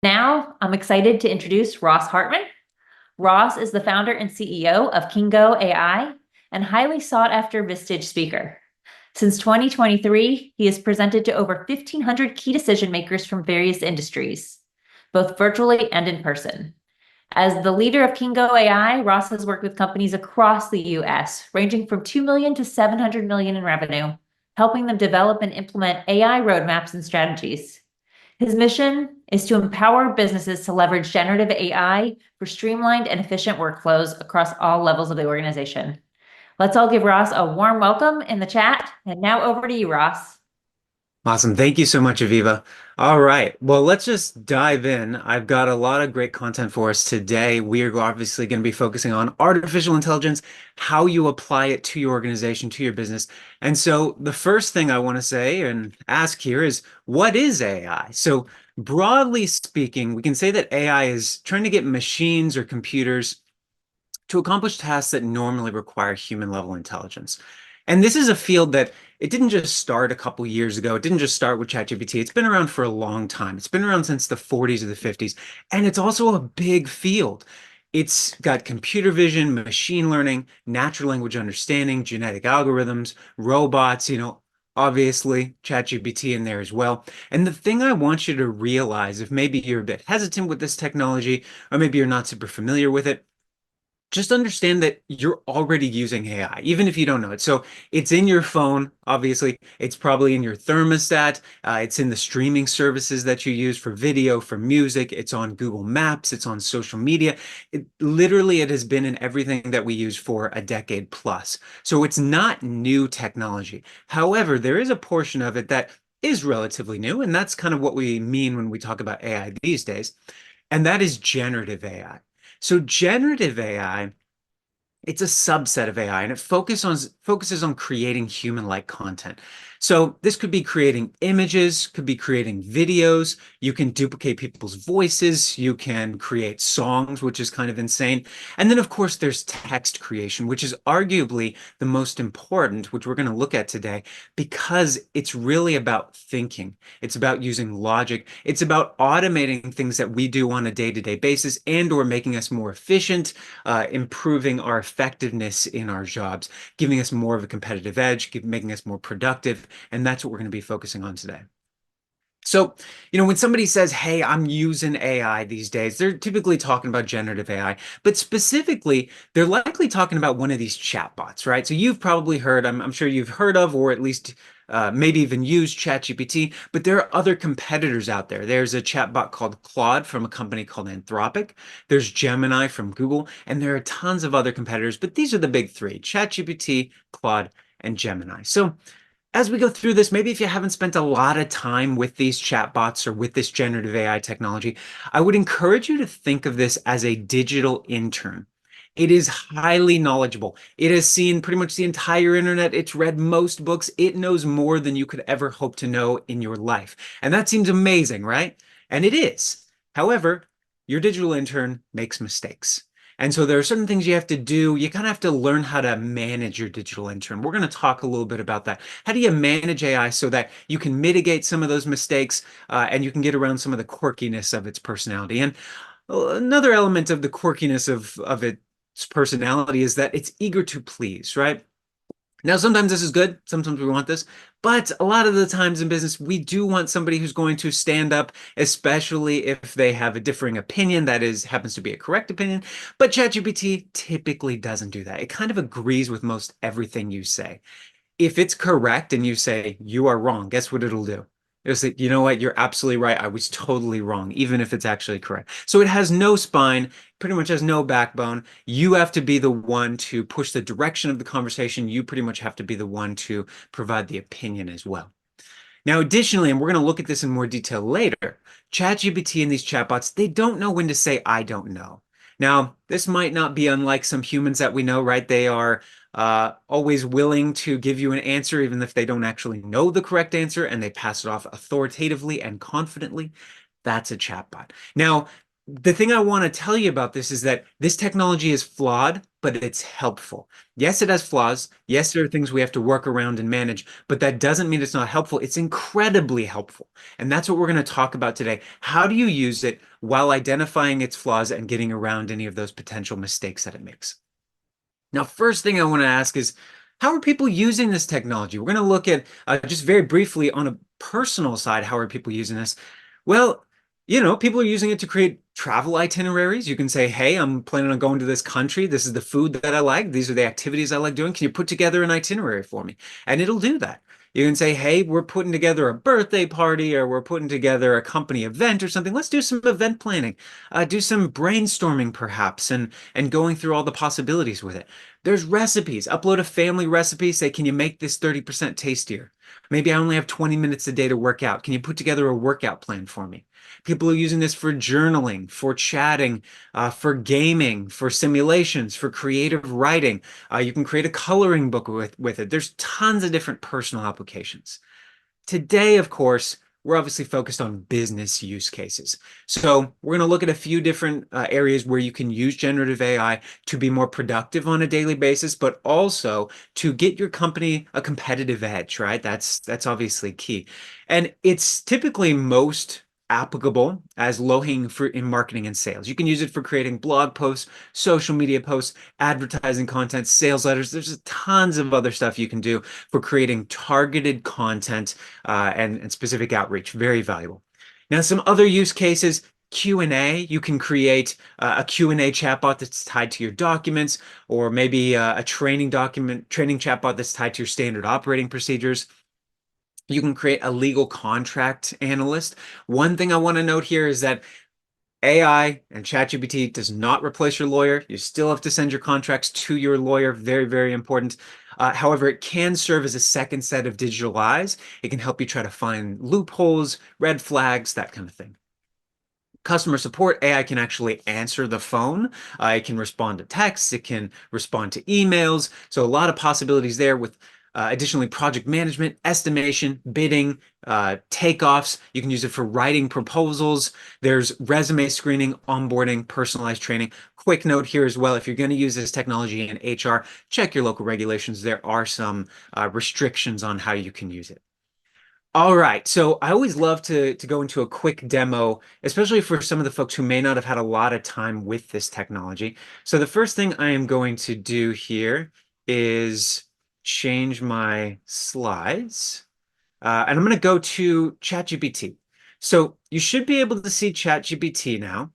Now, I'm excited to introduce Ross Hartman. Ross is the founder and CEO of Kingo AI and highly sought after Vistage speaker. Since 2023, he has presented to over 1,500 key decision makers from various industries, both virtually and in person. As the leader of Kingo AI, Ross has worked with companies across the US, ranging from 2 million to 700 million in revenue, helping them develop and implement AI roadmaps and strategies. His mission is to empower businesses to leverage generative AI for streamlined and efficient workflows across all levels of the organization. Let's all give Ross a warm welcome in the chat. And now over to you, Ross. Awesome. Thank you so much, Aviva. All right. Well, let's just dive in. I've got a lot of great content for us today. We are obviously going to be focusing on artificial intelligence, how you apply it to your organization, to your business. And so the first thing I want to say and ask here is, what is AI? So broadly speaking, we can say that AI is trying to get machines or computers to accomplish tasks that normally require human level intelligence. And this is a field that it didn't just start a couple years ago. It didn't just start with ChatGPT. It's been around for a long time. It's been around since the 40s or the 50s. And it's also a big field. It's got computer vision, machine learning, natural language understanding, genetic algorithms, robots, obviously ChatGPT in there as well. And the thing I want you to realize, if maybe you're a bit hesitant with this technology, or maybe you're not super familiar with it, just understand that you're already using AI, even if you don't know it. So it's in your phone, obviously. It's probably in your thermostat. It's in the streaming services that you use for video, for music. It's on Google Maps. It's on social media. It has been in everything that we use for a decade plus. So it's not new technology. However, there is a portion of it that is relatively new, and that's kind of what we mean when we talk about AI these days, and that is generative AI. So generative AI, it's a subset of AI and it focuses on creating human-like content. So this could be creating images, could be creating videos. You can duplicate people's voices. You can create songs, which is kind of insane. And then, of course, there's text creation, which is arguably the most important, which we're going to look at today, because it's really about thinking. It's about using logic. It's about automating things that we do on a day-to-day basis and or making us more efficient, improving our effectiveness in our jobs, giving us more of a competitive edge, making us more productive. And that's what we're going to be focusing on today. So, when somebody says, hey, I'm using AI these days, they're typically talking about generative AI, but specifically, they're likely talking about one of these chatbots, right? So you've probably heard, I'm sure you've heard of, or at least maybe even used ChatGPT, but there are other competitors out there. There's a chatbot called Claude from a company called Anthropic. There's Gemini from Google, and there are tons of other competitors, but these are the big three: ChatGPT, Claude, and Gemini. So as we go through this, maybe if you haven't spent a lot of time with these chatbots or with this generative AI technology, I would encourage you to think of this as a digital intern. It is highly knowledgeable. It has seen pretty much the entire internet. It's read most books. It knows more than you could ever hope to know in your life. And that seems amazing, right? And it is. However, your digital intern makes mistakes. And so there are certain things you have to do. You kind of have to learn how to manage your digital intern. We're going to talk a little bit about that. How do you manage AI so that you can mitigate some of those mistakes and you can get around some of the quirkiness of its personality? And another element of the quirkiness of its personality is that it's eager to please, right? Now, sometimes this is good. Sometimes we want this. But a lot of the times in business, we do want somebody who's going to stand up, especially if they have a differing opinion that happens to be a correct opinion. But ChatGPT typically doesn't do that. It kind of agrees with most everything you say. If it's correct and you say you are wrong, guess what it'll do? It'll say, you know what, you're absolutely right. I was totally wrong, even if it's actually correct. So it has no spine, pretty much has no backbone. You have to be the one to push the direction of the conversation. You pretty much have to be the one to provide the opinion as well. Now, additionally, and we're going to look at this in more detail later, ChatGPT and these chatbots, they don't know when to say, I don't know. Now, this might not be unlike some humans that we know, right? They are always willing to give you an answer, even if they don't actually know the correct answer, and they pass it off authoritatively and confidently. That's a chatbot. Now, the thing I want to tell you about this is that this technology is flawed, but it's helpful. Yes, it has flaws. Yes, there are things we have to work around and manage, but that doesn't mean it's not helpful. It's incredibly helpful. And that's what we're going to talk about today. How do you use it while identifying its flaws and getting around any of those potential mistakes that it makes? Now, first thing I want to ask is, how are people using this technology? We're going to look at just very briefly on a personal side, how are people using this? Well, people are using it to create travel itineraries. You can say, hey, I'm planning on going to this country. This is the food that I like. These are the activities I like doing. Can you put together an itinerary for me? And it'll do that. You can say, hey, we're putting together a birthday party or we're putting together a company event or something. Let's do some event planning, do some brainstorming perhaps, and going through all the possibilities with it. There's recipes. Upload a family recipe. Say, can you make this 30% tastier? Maybe I only have 20 minutes a day to work out. Can you put together a workout plan for me? People are using this for journaling, for chatting, for gaming, for simulations, for creative writing. You can create a coloring book with it. There's tons of different personal applications. Today, of course, we're obviously focused on business use cases. So we're going to look at a few different areas where you can use generative AI to be more productive on a daily basis, but also to get your company a competitive edge, right? That's obviously key. And it's typically most applicable as low-hanging fruit in marketing and sales. You can use it for creating blog posts, social media posts, advertising content, sales letters. There's tons of other stuff you can do for creating targeted content and specific outreach. Very valuable. Now, some other use cases. Q&A, you can create a Q&A chatbot that's tied to your documents, or maybe a training chatbot that's tied to your standard operating procedures. You can create a legal contract analyst. One thing I want to note here is that AI and ChatGPT does not replace your lawyer. You still have to send your contracts to your lawyer. Very, very important. However, it can serve as a second set of digital eyes. It can help you try to find loopholes, red flags, that kind of thing. Customer support, AI can actually answer the phone. It can respond to texts. It can respond to emails. So a lot of possibilities there with additionally project management, estimation, bidding, takeoffs. You can use it for writing proposals. There's resume screening, onboarding, personalized training. Quick note here as well, if you're going to use this technology in HR, check your local regulations. There are some restrictions on how you can use it. All right, so I always love to go into a quick demo, especially for some of the folks who may not have had a lot of time with this technology. So the first thing I am going to do here is change my slides, and I'm going to go to ChatGPT. So you should be able to see ChatGPT now.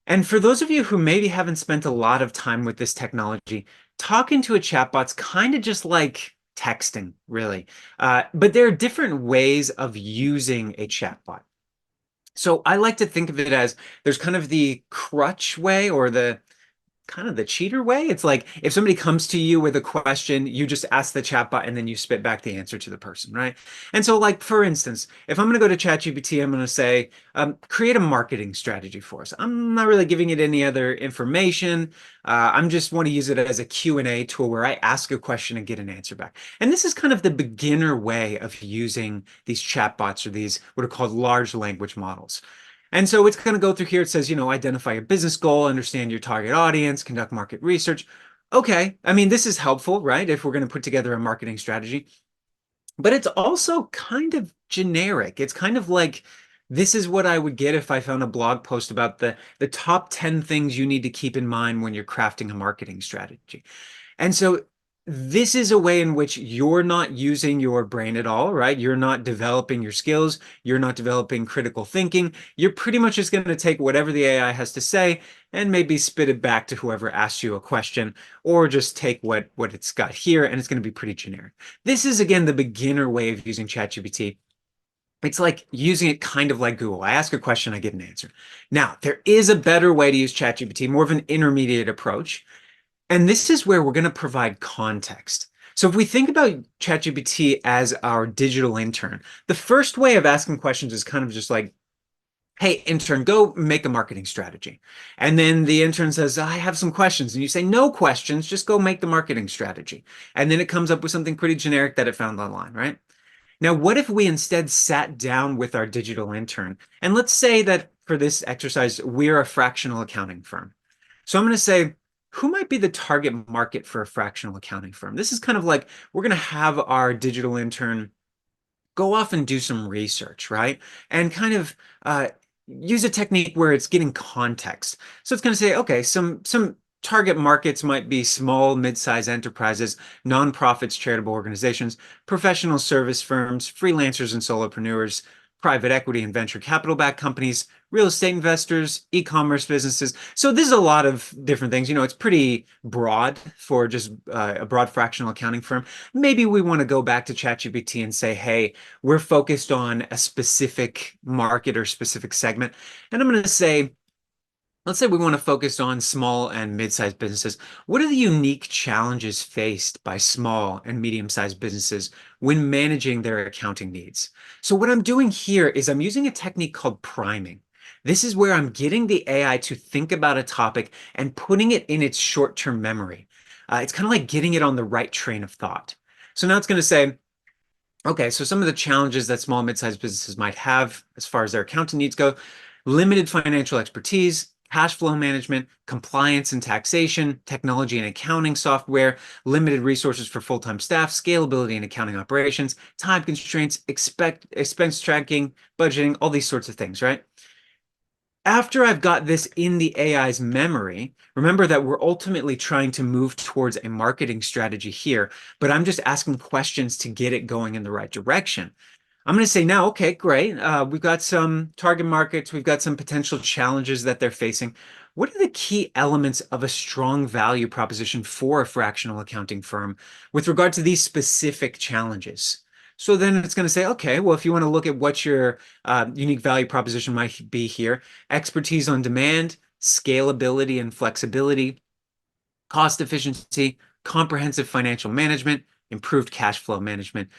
And for those of you who maybe haven't spent a lot of time with this technology, talking to a chatbot's kind of just like texting, really. But there are different ways of using a chatbot. So I like to think of it as there's kind of the crutch way or the kind of the cheater way. It's like if somebody comes to you with a question, you just ask the chatbot and then you spit back the answer to the person, right? And so, like for instance, if I'm going to go to ChatGPT, I'm going to say, create a marketing strategy for us. I'm not really giving it any other information. I'm just want to use it as a Q&A tool where I ask a question and get an answer back. And this is kind of the beginner way of using these chatbots or these what are called large language models. And so it's going to go through here. It says, identify your business goal, understand your target audience, conduct market research. Okay. I mean, this is helpful, right? If we're going to put together a marketing strategy, but it's also kind of generic. It's kind of like, this is what I would get if I found a blog post about the top 10 things you need to keep in mind when you're crafting a marketing strategy. And so this is a way in which you're not using your brain at all, right? You're not developing your skills. You're not developing critical thinking. You're pretty much just going to take whatever the AI has to say and maybe spit it back to whoever asked you a question, or just take what it's got here and it's going to be pretty generic. This is, again, the beginner way of using ChatGPT. It's like using it kind of like Google. I ask a question, I get an answer. Now, there is a better way to use ChatGPT, more of an intermediate approach. And this is where we're going to provide context. So if we think about ChatGPT as our digital intern, the first way of asking questions is kind of just like, hey, intern, go make a marketing strategy. And then the intern says, I have some questions. And you say, no questions, just go make the marketing strategy. And then it comes up with something pretty generic that it found online, right? Now, what if we instead sat down with our digital intern? And let's say that for this exercise, we're a fractional accounting firm. So I'm going to say, who might be the target market for a fractional accounting firm? This is kind of like we're going to have our digital intern go off and do some research, right? And kind of use a technique where it's getting context. So it's going to say, okay, some target markets might be small, mid-sized enterprises, nonprofits, charitable organizations, professional service firms, freelancers and solopreneurs, private equity and venture capital-backed companies, real estate investors, e-commerce businesses. So this is a lot of different things. It's pretty broad for just a broad fractional accounting firm. Maybe we want to go back to ChatGPT and say, hey, we're focused on a specific market or specific segment. And I'm going to say, let's say we want to focus on small and mid-sized businesses. What are the unique challenges faced by small and medium-sized businesses when managing their accounting needs? So what I'm doing here is I'm using a technique called priming. This is where I'm getting the AI to think about a topic and putting it in its short-term memory. It's kind of like getting it on the right train of thought. So now it's going to say, okay, so some of the challenges that small and mid-sized businesses might have as far as their accounting needs go: limited financial expertise, cash flow management, compliance and taxation, technology and accounting software, limited resources for full-time staff, scalability and accounting operations, time constraints, expense tracking, budgeting, all these sorts of things, right? After I've got this in the AI's memory, remember that we're ultimately trying to move towards a marketing strategy here, but I'm just asking questions to get it going in the right direction. I'm going to say now, okay, great. We've got some target markets. We've got some potential challenges that they're facing. What are the key elements of a strong value proposition for a fractional accounting firm with regard to these specific challenges? So then it's going to say, okay, well, if you want to look at what your unique value proposition might be here: expertise on demand, scalability and flexibility, cost efficiency, comprehensive financial management, improved cash flow management,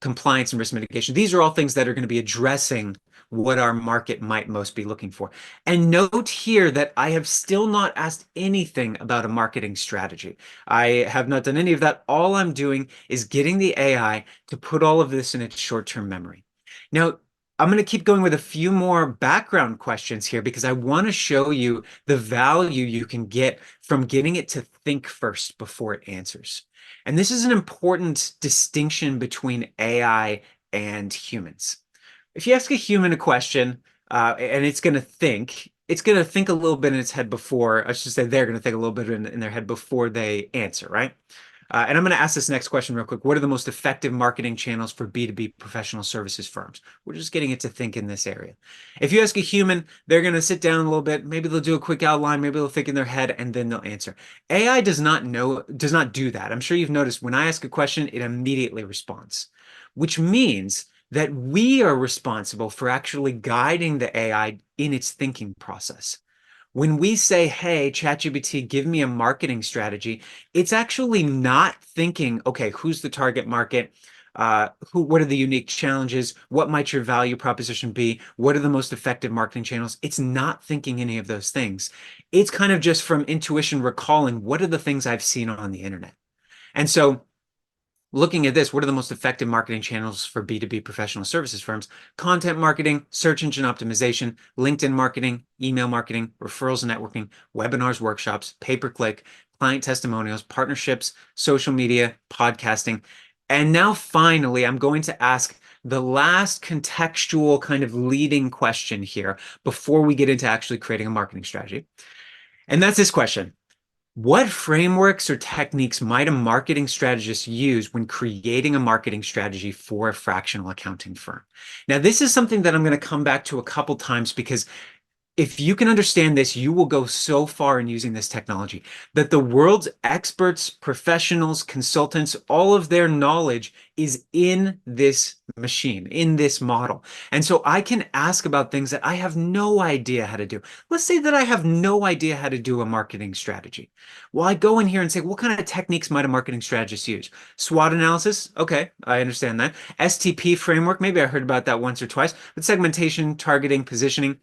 compliance and risk mitigation. These are all things that are going to be addressing what our market might most be looking for. And note here that I have still not asked anything about a marketing strategy. I have not done any of that. All I'm doing is getting the AI to put all of this in its short-term memory. Now, I'm going to keep going with a few more background questions here because I want to show you the value you can get from getting it to think first before it answers. And this is an important distinction between AI and humans. If you ask a human a question and it's going to think a little bit in its head before, I should say they're going to think a little bit in their head before they answer, right? And I'm going to ask this next question real quick. What are the most effective marketing channels for B2B professional services firms? We're just getting it to think in this area. If you ask a human, they're going to sit down a little bit. Maybe they'll do a quick outline. Maybe they'll think in their head and then they'll answer. AI does not do that. I'm sure you've noticed when I ask a question, it immediately responds, which means that we are responsible for actually guiding the AI in its thinking process. When we say, hey, ChatGPT, give me a marketing strategy, it's actually not thinking, okay, who's the target market? What are the unique challenges? What might your value proposition be? What are the most effective marketing channels? It's not thinking any of those things. It's kind of just from intuition recalling what are the things I've seen on the internet. And so looking at this, what are the most effective marketing channels for B2B professional services firms? Content marketing, search engine optimization, LinkedIn marketing, email marketing, referrals and networking, webinars, workshops, pay-per-click, client testimonials, partnerships, social media, podcasting. And now finally, I'm going to ask the last contextual kind of leading question here before we get into actually creating a marketing strategy. And that's this question: what frameworks or techniques might a marketing strategist use when creating a marketing strategy for a fractional accounting firm? Now, this is something that I'm going to come back to a couple times because if you can understand this, you will go so far in using this technology that the world's experts, professionals, consultants, all of their knowledge is in this machine, in this model. And so I can ask about things that I have no idea how to do. Let's say that I have no idea how to do a marketing strategy. Well, I go in here and say, what kind of techniques might a marketing strategist use? SWOT analysis. Okay, I understand that. STP framework. Maybe I heard about that once or twice, but segmentation, targeting, positioning.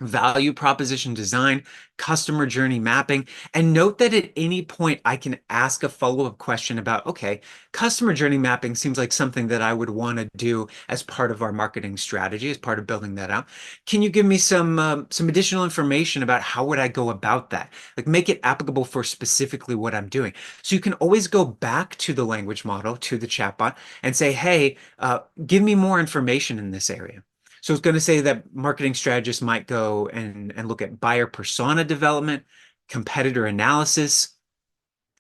value proposition design, customer journey mapping, and note that at any point I can ask a follow-up question about, okay, customer journey mapping seems like something that I would want to do as part of our marketing strategy, as part of building that out. Can you give me some additional information about how would I go about that? Like make it applicable for specifically what I'm doing. So you can always go back to the language model, to the chatbot, and say, hey, give me more information in this area. So it's going to say that marketing strategists might go and look at buyer persona development, competitor analysis,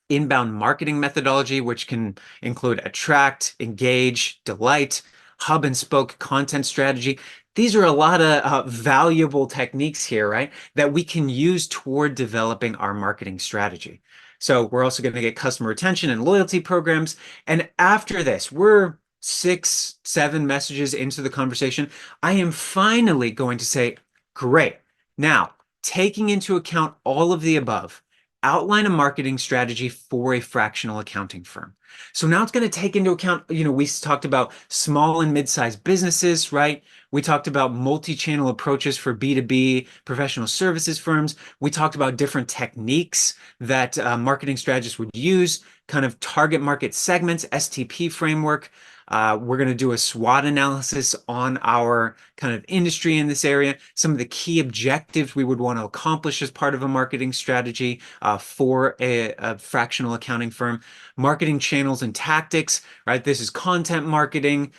inbound marketing methodology, which can include attract, engage, delight, hub and spoke content strategy. These are a lot of valuable techniques here, right? That we can use toward developing our marketing strategy. So we're also going to get customer retention and loyalty programs. And after this, we're 6, 7 messages into the conversation. I am finally going to say, great. Now, taking into account all of the above, outline a marketing strategy for a fractional accounting firm. So now it's going to take into account, we talked about small and mid-sized businesses, right? We talked about multi-channel approaches for B2B professional services firms. We talked about different techniques that marketing strategists would use, kind of target market segments, STP framework. We're going to do a SWOT analysis on our kind of industry in this area, some of the key objectives we would want to accomplish as part of a marketing strategy for a fractional accounting firm, marketing channels and tactics, right? This is content marketing,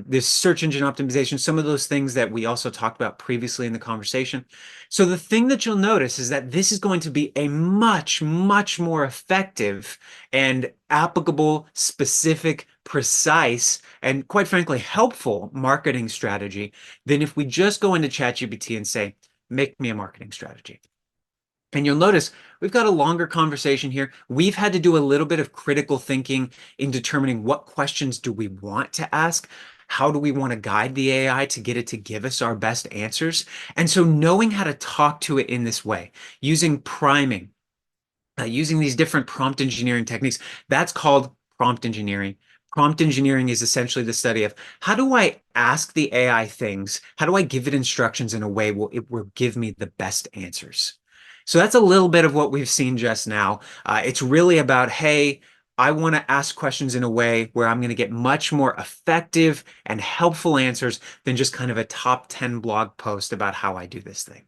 this search engine optimization, some of those things that we also talked about previously in the conversation. So the thing that you'll notice is that this is going to be a much, much more effective and applicable, specific, precise, and quite frankly, helpful marketing strategy than if we just go into ChatGPT and say, make me a marketing strategy. And you'll notice we've got a longer conversation here. We've had to do a little bit of critical thinking in determining what questions do we want to ask? How do we want to guide the AI to get it to give us our best answers? And so knowing how to talk to it in this way, using priming, using these different prompt engineering techniques, that's called prompt engineering. Prompt engineering is essentially the study of how do I ask the AI things? How do I give it instructions in a way where it will give me the best answers? So that's a little bit of what we've seen just now. It's really about, hey, I want to ask questions in a way where I'm going to get much more effective and helpful answers than just kind of a top 10 blog post about how I do this thing.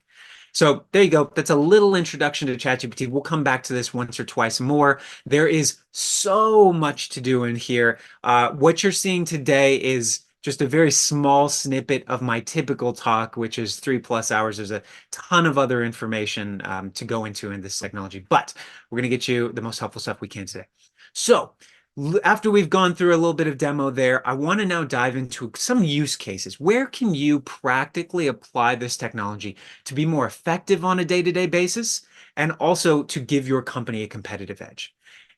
So there you go. That's a little introduction to ChatGPT. We'll come back to this once or twice more. There is so much to do in here. What you're seeing today is just a very small snippet of my typical talk, which is 3+ hours. There's a ton of other information to go into in this technology, but we're going to get you the most helpful stuff we can today. So after we've gone through a little bit of demo there, I want to now dive into some use cases. Where can you practically apply this technology to be more effective on a day-to-day basis and also to give your company a competitive edge?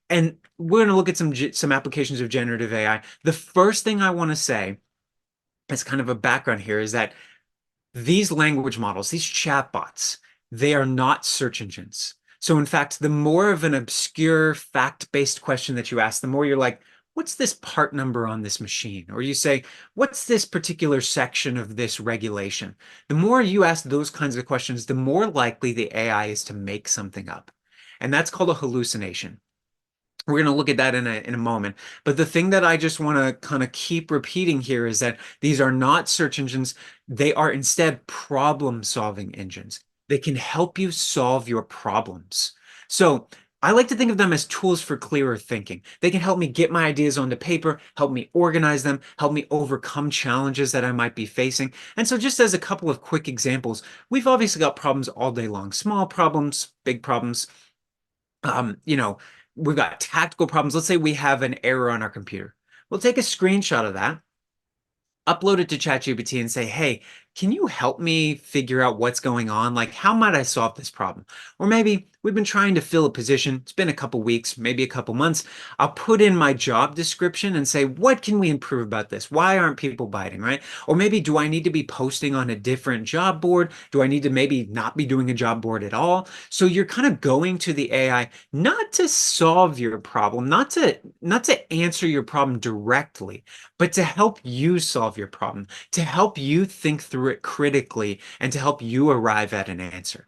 And we're going to look at some applications of generative AI. The first thing I want to say as kind of a background here is that these language models, these chatbots, they are not search engines. So in fact, the more of an obscure fact-based question that you ask, the more you're like, what's this part number on this machine? Or you say, what's this particular section of this regulation? The more you ask those kinds of questions, the more likely the AI is to make something up. And that's called a hallucination. We're going to look at that in a moment. But the thing that I just want to kind of keep repeating here is that these are not search engines. They are instead problem-solving engines. They can help you solve your problems. So I like to think of them as tools for clearer thinking. They can help me get my ideas onto paper, help me organize them, help me overcome challenges that I might be facing. And so just as a couple of quick examples, we've obviously got problems all day long, small problems, big problems. We've got tactical problems. Let's say we have an error on our computer. We'll take a screenshot of that, upload it to ChatGPT and say, hey, can you help me figure out what's going on? Like, how might I solve this problem? Or maybe we've been trying to fill a position. It's been a couple weeks, maybe a couple months. I'll put in my job description and say, what can we improve about this? Why aren't people biting, right? Or maybe do I need to be posting on a different job board? Do I need to maybe not be doing a job board at all? So you're kind of going to the AI not to solve your problem, not to answer your problem directly, but to help you solve your problem, to help you think through through it critically and to help you arrive at an answer.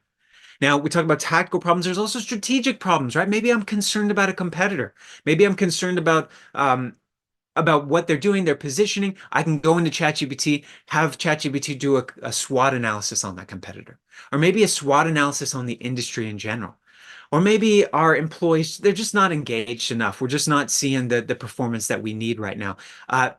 Now, we talk about tactical problems. There's also strategic problems, right? Maybe I'm concerned about a competitor. Maybe I'm concerned about what they're doing, their positioning. I can go into ChatGPT, have ChatGPT do a SWOT analysis on that competitor, or maybe a SWOT analysis on the industry in general. Or maybe our employees, they're just not engaged enough. We're just not seeing the performance that we need right now.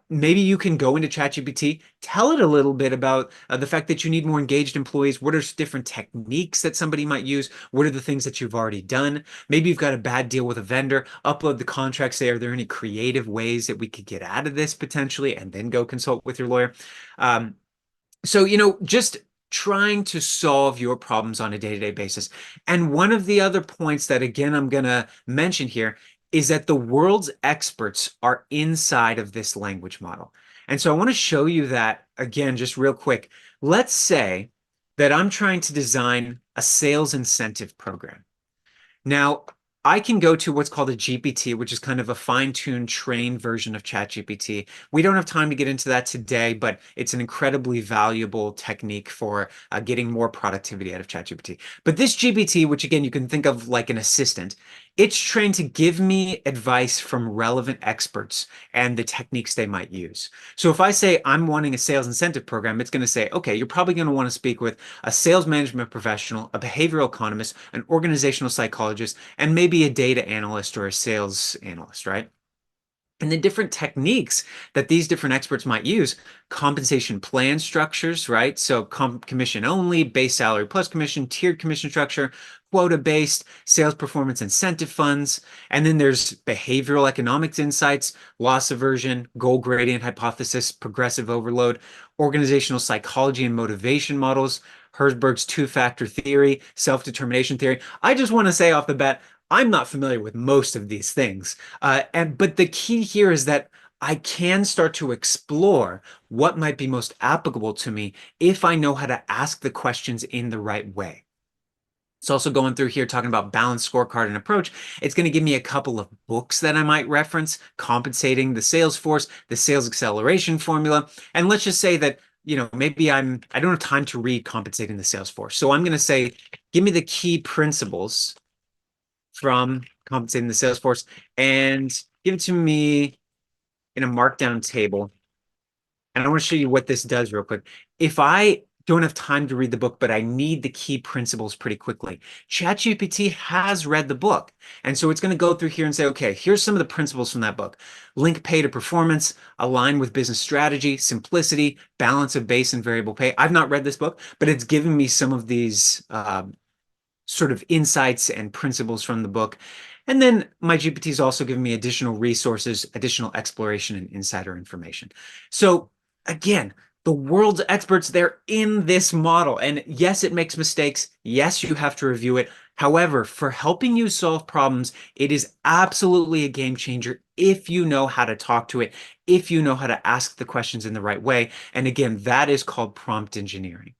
Maybe you can go into ChatGPT, tell it a little bit about the fact that you need more engaged employees. What are different techniques that somebody might use? What are the things that you've already done? Maybe you've got a bad deal with a vendor, upload the contract, say, are there any creative ways that we could get out of this potentially? And then go consult with your lawyer. So, just trying to solve your problems on a day-to-day basis. And one of the other points that, again, I'm going to mention here is that the world's experts are inside of this language model. And so I want to show you that again, just real quick. Let's say that I'm trying to design a sales incentive program. Now, I can go to what's called a GPT, which is kind of a fine-tuned, trained version of ChatGPT. We don't have time to get into that today, but it's an incredibly valuable technique for getting more productivity out of ChatGPT. But this GPT, which again, you can think of like an assistant, it's trained to give me advice from relevant experts and the techniques they might use. So if I say I'm wanting a sales incentive program, it's going to say, okay, you're probably going to want to speak with a sales management professional, a behavioral economist, an organizational psychologist, and maybe a data analyst or a sales analyst, right? And the different techniques that these different experts might use, compensation plan structures, right? So commission only, base salary plus commission, tiered commission structure, quota-based, sales performance incentive funds. And then there's behavioral economics insights, loss aversion, goal gradient hypothesis, progressive overload, organizational psychology and motivation models, Herzberg's two-factor theory, self-determination theory. I just want to say off the bat, I'm not familiar with most of these things. But the key here is that I can start to explore what might be most applicable to me if I know how to ask the questions in the right way. It's also going through here talking about balanced scorecard and approach. It's going to give me a couple of books that I might reference, Compensating the Sales Force, the Sales Acceleration Formula. And let's just say that, maybe I don't have time to read Compensating the Sales Force. So I'm going to say, give me the key principles from Compensating the Sales Force and give it to me in a markdown table. And I want to show you what this does real quick. If I don't have time to read the book, but I need the key principles pretty quickly, ChatGPT has read the book. And so it's going to go through here and say, okay, here's some of the principles from that book. Link pay to performance, align with business strategy, simplicity, balance of base and variable pay. I've not read this book, but it's given me some of these sort of insights and principles from the book. And then my GPT is also giving me additional resources, additional exploration and insider information. So again, the world's experts, they're in this model. And yes, it makes mistakes. Yes, you have to review it. However, for helping you solve problems, it is absolutely a game changer if you know how to talk to it, if you know how to ask the questions in the right way. And again, that is called prompt engineering.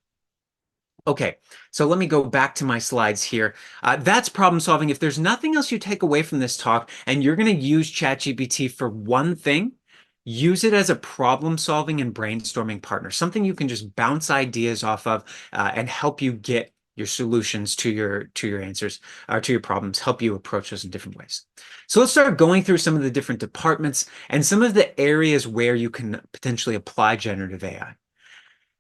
Okay, so let me go back to my slides here. That's problem solving. If there's nothing else you take away from this talk and you're going to use ChatGPT for one thing, use it as a problem solving and brainstorming partner, something you can just bounce ideas off of and help you get your solutions to your answers or to your problems, help you approach those in different ways. So let's start going through some of the different departments and some of the areas where you can potentially apply generative AI.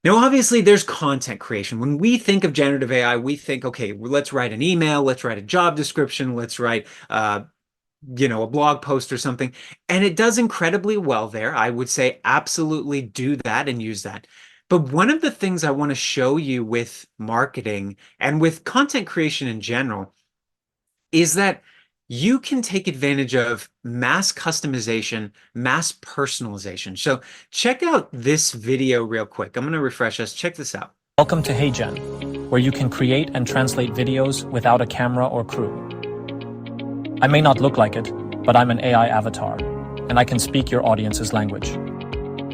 Now, obviously, there's content creation. When we think of generative AI, we think, okay, let's write an email, let's write a job description, let's write, a blog post or something. And it does incredibly well there. I would say absolutely do that and use that. But one of the things I want to show you with marketing and with content creation in general is that you can take advantage of mass customization, mass personalization. So check out this video real quick. I'm going to refresh us. Check this out. Welcome to HeyGen, where you can create and translate videos without a camera or crew. I may not look like it, but I'm an AI avatar, and I can speak your audience's language.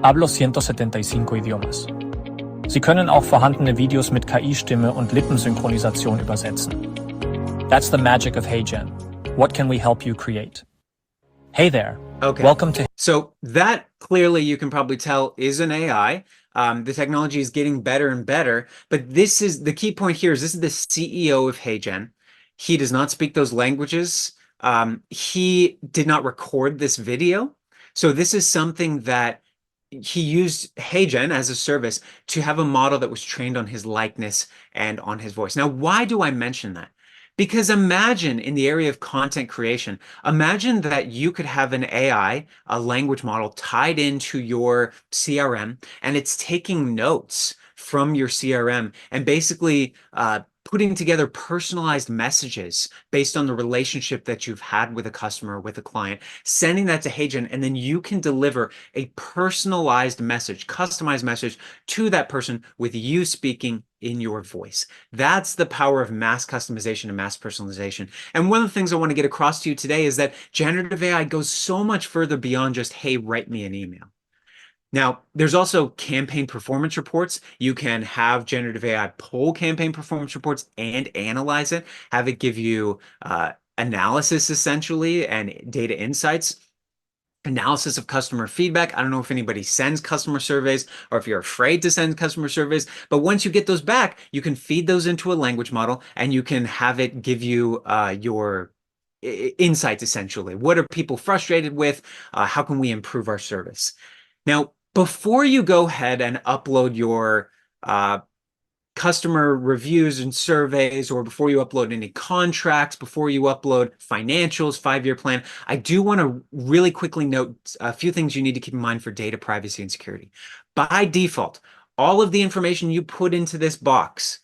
Hablo 175 idiomas. Sie können auch vorhandene Videos mit KI-Stimme und Lippensynchronisation übersetzen. That's the magic of HeyGen. What can we help you create? Hey there, Okay. Welcome to So that clearly you can probably tell is an AI. The technology is getting better and better, but this is the key point here is this is the CEO of HeyGen. He does not speak those languages. He did not record this video. So this is something that he used HeyGen as a service to have a model that was trained on his likeness and on his voice. Now, why do I mention that? Because imagine in the area of content creation, imagine that you could have an AI, a language model tied into your CRM, and it's taking notes from your CRM and basically putting together personalized messages based on the relationship that you've had with a customer, with a client, sending that to HeyGen, and then you can deliver a personalized message, customized message to that person with you speaking in your voice. That's the power of mass customization and mass personalization. And one of the things I want to get across to you today is that generative AI goes so much further beyond just, hey, write me an email. Now, there's also campaign performance reports. You can have generative AI pull campaign performance reports and analyze it, have it give you analysis essentially and data insights. Analysis of customer feedback. I don't know if anybody sends customer surveys or if you're afraid to send customer surveys, but once you get those back, you can feed those into a language model and you can have it give you your insights essentially. What are people frustrated with? How can we improve our service? Now, before you go ahead and upload your customer reviews and surveys, or before you upload any contracts, before you upload financials, 5-year plan, I do want to really quickly note a few things you need to keep in mind for data privacy and security. By default, all of the information you put into this box,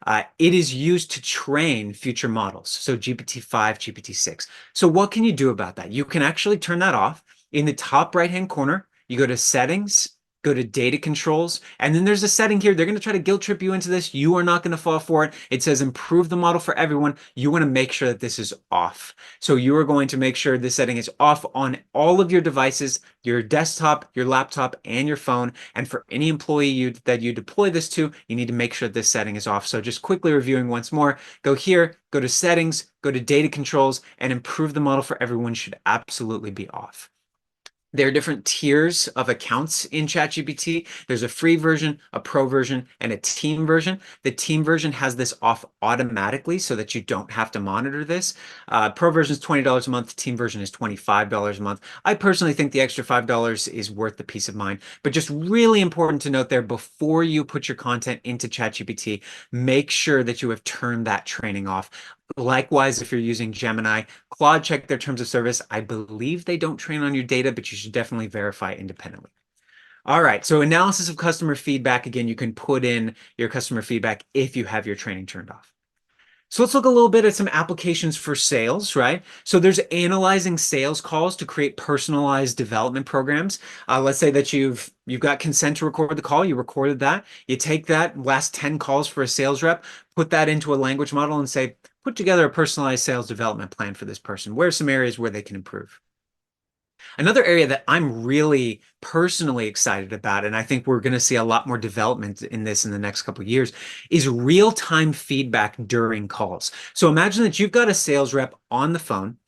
it is used to train future models. So GPT-5, GPT-6. So what can you do about that? You can actually turn that off. In the top right-hand corner, you go to settings, go to data controls, and then there's a setting here. They're going to try to guilt trip you into this. You are not going to fall for it. It says improve the model for everyone. You want to make sure that this is off. So you are going to make sure this setting is off on all of your devices, your desktop, your laptop, and your phone. And for any employee that you deploy this to, you need to make sure this setting is off. So just quickly reviewing once more, go here, go to settings, go to data controls, and improve the model for everyone should absolutely be off. There are different tiers of accounts in ChatGPT. There's a free version, a pro version, and a team version. The team version has this off automatically so that you don't have to monitor this. Pro version is $20 a month. Team version is $25 a month. I personally think the extra $5 is worth the peace of mind, but just really important to note there before you put your content into ChatGPT, make sure that you have turned that training off. Likewise, if you're using Gemini, Claude, check their terms of service. I believe they don't train on your data, but you should definitely verify independently. All right, so analysis of customer feedback. Again, you can put in your customer feedback if you have your training turned off. So let's look a little bit at some applications for sales, right? So there's analyzing sales calls to create personalized development programs. Let's say that you've got consent to record the call, you recorded that, you take that last 10 calls for a sales rep, put that into a language model and say, put together a personalized sales development plan for this person. Where are some areas where they can improve? Another area that I'm really personally excited about, and I think we're going to see a lot more development in this in the next couple of years, is real-time feedback during calls. So imagine that you've got a sales rep on the phone.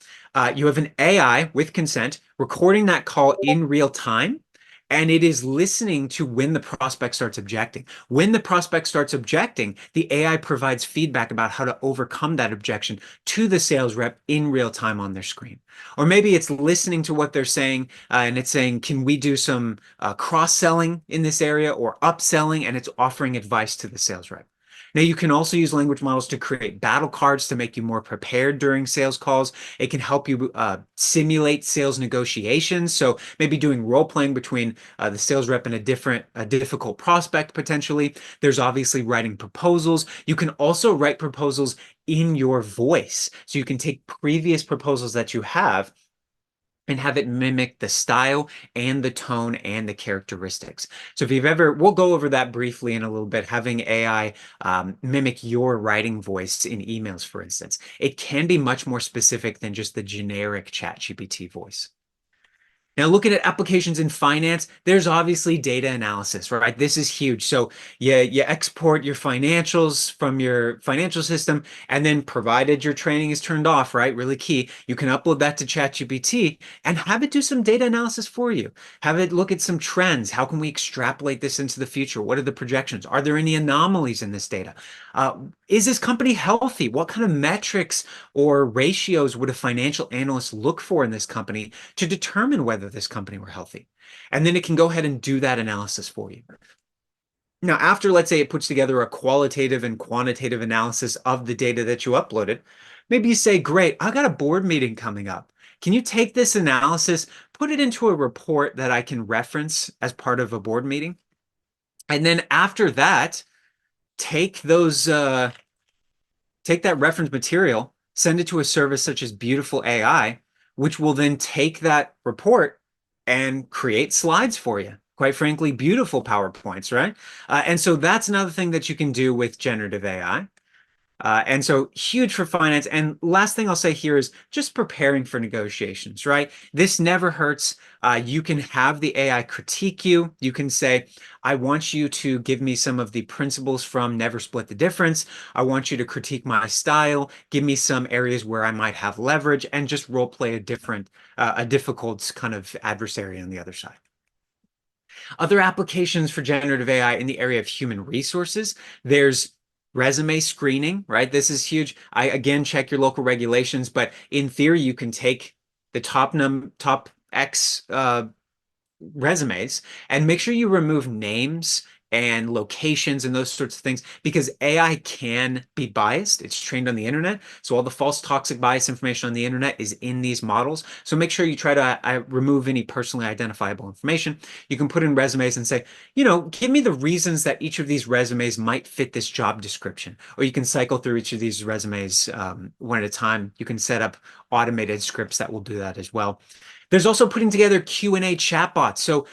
You have an AI with consent recording that call in real time, and it is listening to when the prospect starts objecting. When the prospect starts objecting, the AI provides feedback about how to overcome that objection to the sales rep in real time on their screen. Or maybe it's listening to what they're saying and it's saying, can we do some cross-selling in this area or upselling? And it's offering advice to the sales rep. Now, you can also use language models to create battle cards to make you more prepared during sales calls. It can help you simulate sales negotiations. So maybe doing role playing between the sales rep and a difficult prospect potentially. There's obviously writing proposals. You can also write proposals in your voice. So you can take previous proposals that you have and have it mimic the style and the tone and the characteristics. So if you've ever, we'll go over that briefly in a little bit, having AI mimic your writing voice in emails, for instance. It can be much more specific than just the generic ChatGPT voice. Now, looking at applications in finance, there's obviously data analysis, right? This is huge. So you export your financials from your financial system, and then provided your training is turned off, right? Really key. You can upload that to ChatGPT and have it do some data analysis for you. Have it look at some trends. How can we extrapolate this into the future? What are the projections? Are there any anomalies in this data? Is this company healthy? What kind of metrics or ratios would a financial analyst look for in this company to determine whether this company were healthy? And then it can go ahead and do that analysis for you. Now, after, let's say, it puts together a qualitative and quantitative analysis of the data that you uploaded, maybe you say, great, I got a board meeting coming up. Can you take this analysis, put it into a report that I can reference as part of a board meeting? And then after that, take those take that reference material, send it to a service such as Beautiful AI, which will then take that report and create slides for you. Quite frankly, beautiful PowerPoints, right? And so that's another thing that you can do with generative AI. And so huge for finance. And last thing I'll say here is just preparing for negotiations, right? This never hurts. You can have the AI critique you. You can say, I want you to give me some of the principles from Never Split the Difference. I want you to critique my style, give me some areas where I might have leverage, and just role play a difficult kind of adversary on the other side. Other applications for generative AI in the area of human resources, there's resume screening, right? This is huge. I again check your local regulations, but in theory, you can take the top X resumes and make sure you remove names and locations and those sorts of things because AI can be biased. It's trained on the internet. So all the false toxic bias information on the internet is in these models. So make sure you try to remove any personally identifiable information. You can put in resumes and say, give me the reasons that each of these resumes might fit this job description. Or you can cycle through each of these resumes one at a time. You can set up automated scripts that will do that as well. There's also putting together Q&A chatbots. So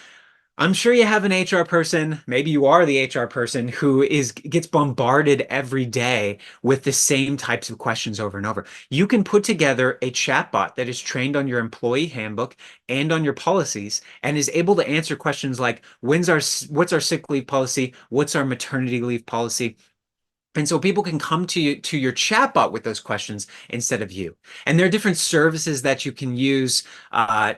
I'm sure you have an HR person, maybe you are the HR person who gets bombarded every day with the same types of questions over and over. You can put together a chatbot that is trained on your employee handbook and on your policies and is able to answer questions like what's our sick leave policy? What's our maternity leave policy? And so people can come to your chatbot with those questions instead of you. And there are different services that you can use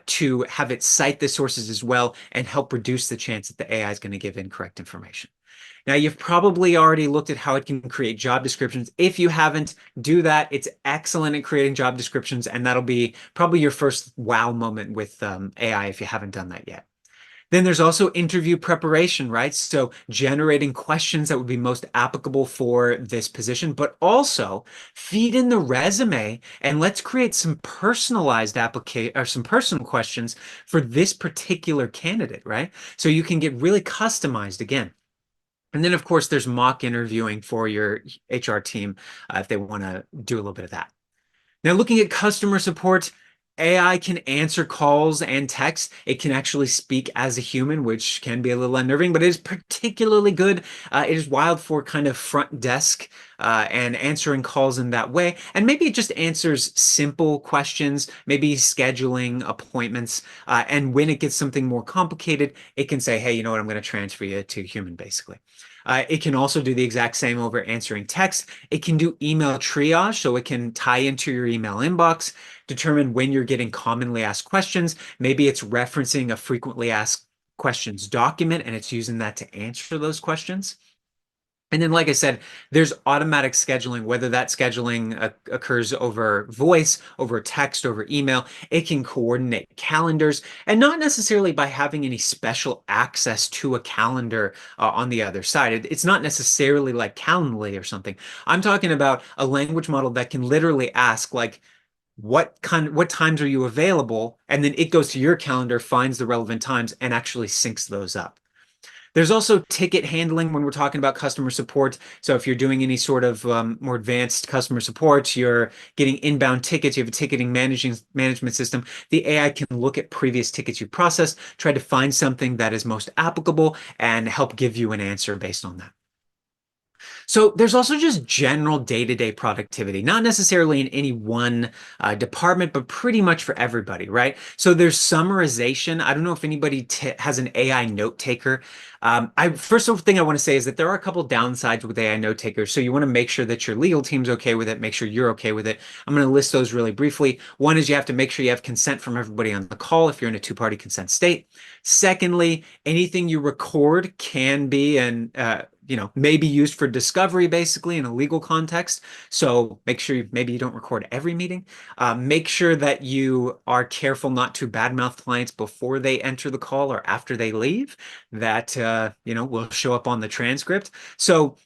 to have it cite the sources as well and help reduce the chance that the AI is going to give incorrect information. Now, you've probably already looked at how it can create job descriptions. If you haven't, do that. It's excellent at creating job descriptions, and that'll be probably your first wow moment with AI if you haven't done that yet. Then there's also interview preparation, right? So generating questions that would be most applicable for this position, but also feed in the resume and let's create some personalized application or some personal questions for this particular candidate, right? So you can get really customized again. And then, of course, there's mock interviewing for your HR team if they want to do a little bit of that. Now, looking at customer support, AI can answer calls and texts. It can actually speak as a human, which can be a little unnerving, but it is particularly good. It is wild for kind of front desk and answering calls in that way. And maybe it just answers simple questions, maybe scheduling appointments. And when it gets something more complicated, it can say, hey, you know what, I'm going to transfer you to a human, basically. It can also do the exact same over answering text. It can do email triage, so it can tie into your email inbox, determine when you're getting commonly asked questions. Maybe it's referencing a frequently asked questions document and it's using that to answer those questions. And then, like I said, there's automatic scheduling, whether that scheduling occurs over voice, over text, over email. It can coordinate calendars and not necessarily by having any special access to a calendar on the other side. It's not necessarily like Calendly or something. I'm talking about a language model that can literally ask like, what times are you available? And then it goes to your calendar, finds the relevant times and actually syncs those up. There's also ticket handling when we're talking about customer support. So if you're doing any sort of more advanced customer support, you're getting inbound tickets, you have a ticketing management system, the AI can look at previous tickets you processed, try to find something that is most applicable and help give you an answer based on that. So there's also just general day-to-day productivity, not necessarily in any one department, but pretty much for everybody, right? So there's summarization. I don't know if anybody has an AI note taker. First thing I want to say is that there are a couple downsides with AI note takers. So you want to make sure that your legal team's okay with it, make sure you're okay with it. I'm going to list those really briefly. One is you have to make sure you have consent from everybody on the call if you're in a two-party consent state. Secondly, anything you record can be may be used for discovery basically in a legal context. So make sure maybe you don't record every meeting. Make sure that you are careful not to badmouth clients before they enter the call or after they leave. That will show up on the transcript. So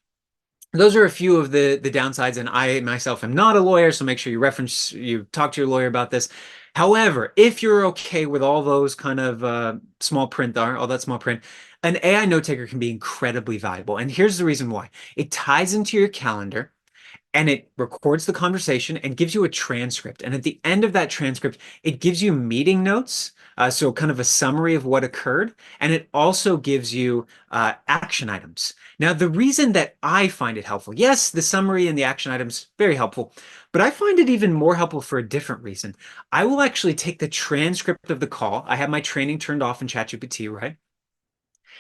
those are a few of the downsides, and I myself am not a lawyer, so make sure you talk to your lawyer about this. However, if you're okay with all those kind of all that small print, an AI note taker can be incredibly valuable. And here's the reason why. It ties into your calendar and it records the conversation and gives you a transcript. And at the end of that transcript, it gives you meeting notes, so kind of a summary of what occurred, and it also gives you action items. Now, the reason that I find it helpful, yes, the summary and the action items, very helpful, but I find it even more helpful for a different reason. I will actually take the transcript of the call. I have my training turned off in ChatGPT, right?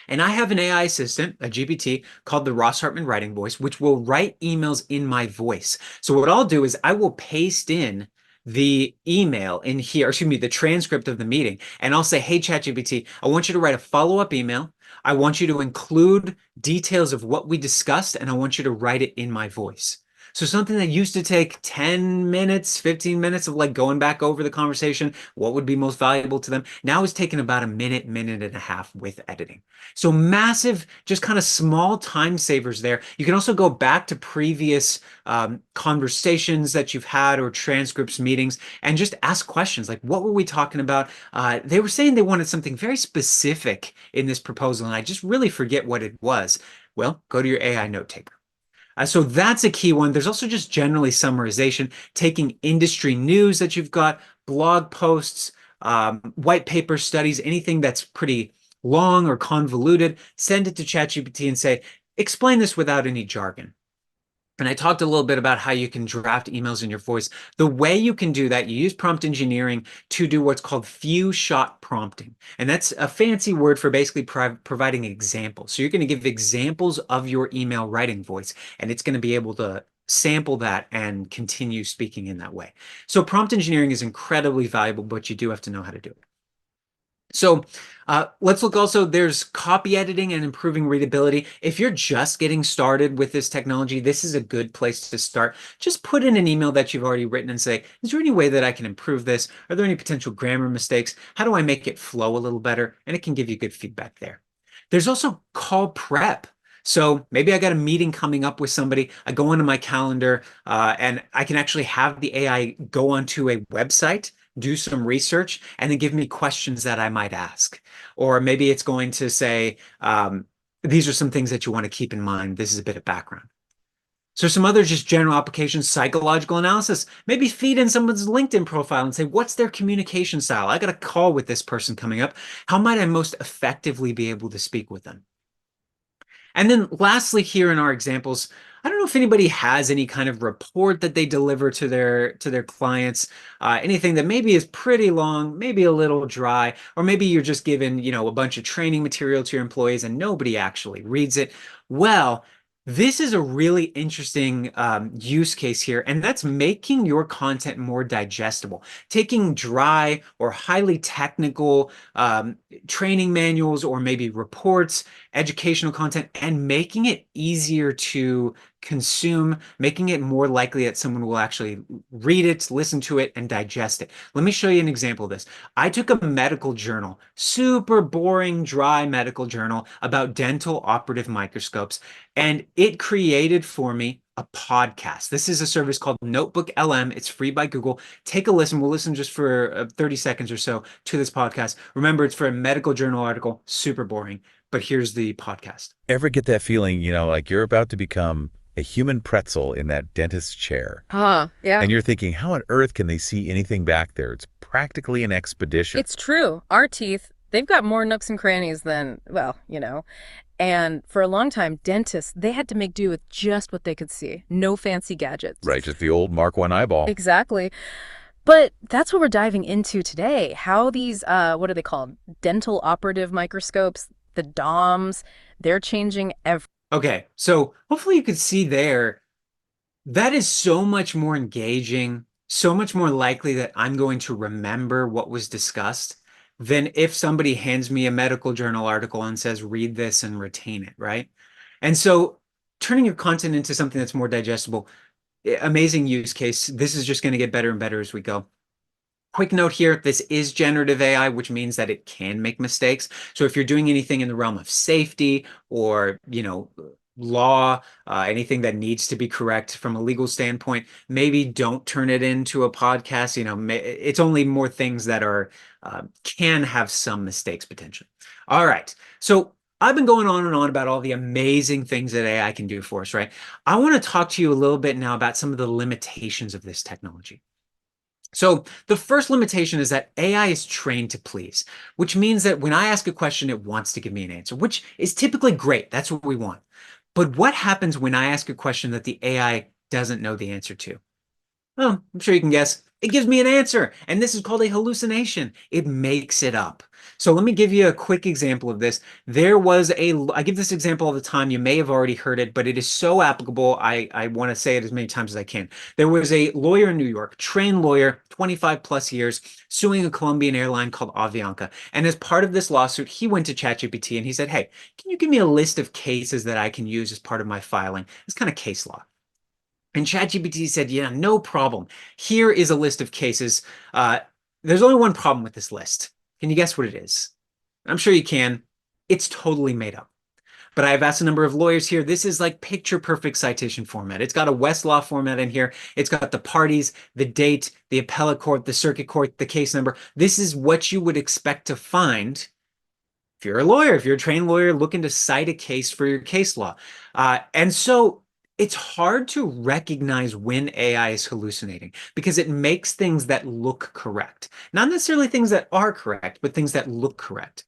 And I have an AI assistant, a GPT, called the Ross Hartman Writing Voice, which will write emails in my voice. So what I'll do is I will paste in the email in here, or excuse me, the transcript of the meeting. And I'll say, hey, ChatGPT, I want you to write a follow-up email. I want you to include details of what we discussed, and I want you to write it in my voice. So something that used to take 10 minutes, 15 minutes of like going back over the conversation, what would be most valuable to them, now is taking about a minute, minute and a half with editing. So massive, just kind of small time savers there. You can also go back to previous conversations that you've had or transcripts, meetings, and just ask questions like, what were we talking about? They were saying they wanted something very specific in this proposal, and I just really forget what it was. Well, go to your AI note taker. So that's a key one. There's also just generally summarization, taking industry news that you've got, blog posts, white paper studies, anything that's pretty long or convoluted, send it to ChatGPT and say, explain this without any jargon. And I talked a little bit about how you can draft emails in your voice. The way you can do that, you use prompt engineering to do what's called few-shot prompting. And that's a fancy word for basically providing examples. So you're going to give examples of your email writing voice, and it's going to be able to sample that and continue speaking in that way. So prompt engineering is incredibly valuable, but you do have to know how to do it. So let's look also, there's copy editing and improving readability. If you're just getting started with this technology, this is a good place to start. Just put in an email that you've already written and say, is there any way that I can improve this? Are there any potential grammar mistakes? How do I make it flow a little better? And it can give you good feedback there. There's also call prep. So maybe I got a meeting coming up with somebody. I go into my calendar and I can actually have the AI go onto a website, do some research, and then give me questions that I might ask. Or maybe it's going to say, these are some things that you want to keep in mind. This is a bit of background. So some other just general applications, psychological analysis, maybe feed in someone's LinkedIn profile and say, what's their communication style? I got a call with this person coming up. How might I most effectively be able to speak with them? And then lastly, here in our examples, I don't know if anybody has any kind of report that they deliver to their clients, anything that maybe is pretty long, maybe a little dry, or maybe you're just given, a bunch of training material to your employees and nobody actually reads it. Well, this is a really interesting use case here, and that's making your content more digestible. Taking dry or highly technical training manuals or maybe reports, educational content, and making it easier to consume, making it more likely that someone will actually read it, listen to it, and digest it. Let me show you an example of this. I took a medical journal, super boring, dry medical journal about dental operative microscopes, and it created for me a podcast. This is a service called Notebook LM. It's free by Google. Take a listen. We'll listen just for 30 seconds or so to this podcast. Remember, it's for a medical journal article, super boring, but here's the podcast. Ever get that feeling, like you're about to become a human pretzel in that dentist's chair? Yeah. And you're thinking, how on earth can they see anything back there? It's practically an expedition. It's true. Our teeth They've got more nooks and crannies than, well, And for a long time, dentists, they had to make do with just what they could see. No fancy gadgets. Right, just the old Mark One eyeball. Exactly. But that's what we're diving into today. How these, what are they called? Dental operative microscopes, the DOMs, they're changing everything. Okay, so hopefully you could see there, that is so much more engaging, so much more likely that I'm going to remember what was discussed than if somebody hands me a medical journal article and says, read this and retain it, right? And so turning your content into something that's more digestible, amazing use case. This is just going to get better and better as we go. Quick note here, this is generative AI, which means that it can make mistakes. So if you're doing anything in the realm of safety or, law, anything that needs to be correct from a legal standpoint, maybe don't turn it into a podcast. It's only more things that are can have some mistakes potentially. All right. So I've been going on and on about all the amazing things that AI can do for us, right? I want to talk to you a little bit now about some of the limitations of this technology. So the first limitation is that AI is trained to please, which means that when I ask a question, it wants to give me an answer, which is typically great. That's what we want. But what happens when I ask a question that the AI doesn't know the answer to? Well, I'm sure you can guess. It gives me an answer, and this is called a hallucination. It makes it up. So let me give you a quick example of this. I give this example all the time. You may have already heard it, but it is so applicable. I want to say it as many times as I can. There was a lawyer in New York, trained lawyer, 25 plus years, suing a Colombian airline called Avianca. And as part of this lawsuit, he went to ChatGPT and he said, hey, can you give me a list of cases that I can use as part of my filing? It's kind of case law. And ChatGPT said, yeah, no problem. Here is a list of cases. There's only one problem with this list. Can you guess what it is? I'm sure you can. It's totally made up. But I've asked a number of lawyers here. This is like picture perfect citation format. It's got a Westlaw format in here. It's got the parties, the date, the appellate court, the circuit court, the case number. This is what you would expect to find if you're a lawyer, if you're a trained lawyer looking to cite a case for your case law. And so it's hard to recognize when AI is hallucinating because it makes things that look correct. Not necessarily things that are correct, but things that look correct.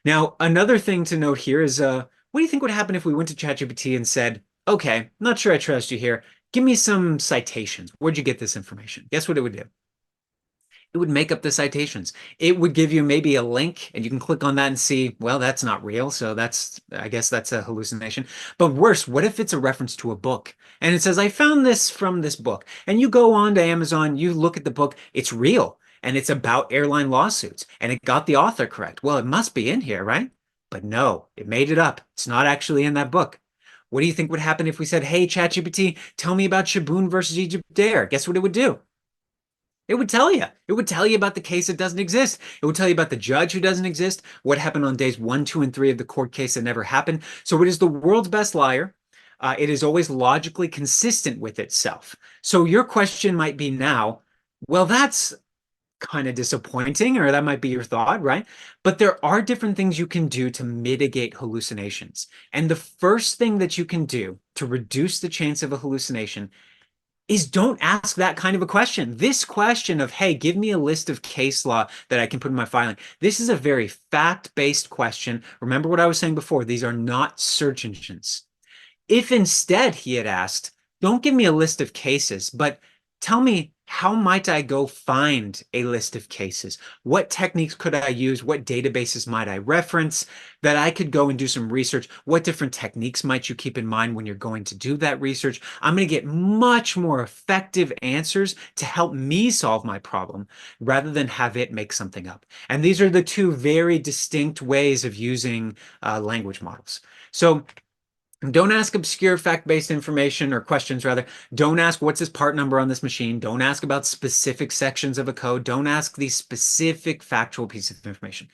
Now, another thing to note here is, what do you think would happen if we went to ChatGPT and said, okay, not sure I trust you here. Give me some citations. Where'd you get this information? Guess what it would do? It would make up the citations. It would give you maybe a link and you can click on that and see, well, that's not real. So I guess that's a hallucination. But worse, what if it's a reference to a book and it says, I found this from this book, and you go on to Amazon, you look at the book, it's real and it's about airline lawsuits and it got the author correct. Well, it must be in here, right? But no, it made it up. It's not actually in that book. What do you think would happen if we said, hey, ChatGPT, tell me about Shaboon versus Egypt Air? Guess what it would do? It would tell you. It would tell you about the case that doesn't exist. It would tell you about the judge who doesn't exist, what happened on days 1, 2, and 3 of the court case that never happened. So it is the world's best liar. It is always logically consistent with itself. So your question might be now, well, that's kind of disappointing, or that might be your thought, right? But there are different things you can do to mitigate hallucinations. And the first thing that you can do to reduce the chance of a hallucination is don't ask that kind of a question. This question of, hey, give me a list of case law that I can put in my filing. This is a very fact-based question. Remember what I was saying before, these are not search engines. If instead he had asked, don't give me a list of cases, but tell me, how might I go find a list of cases? What techniques could I use? What databases might I reference that I could go and do some research? What different techniques might you keep in mind when you're going to do that research? I'm going to get much more effective answers to help me solve my problem rather than have it make something up. And these are the two very distinct ways of using language models. So don't ask obscure fact-based information or questions, rather. Don't ask what's this part number on this machine. Don't ask about specific sections of a code. Don't ask these specific factual pieces of information.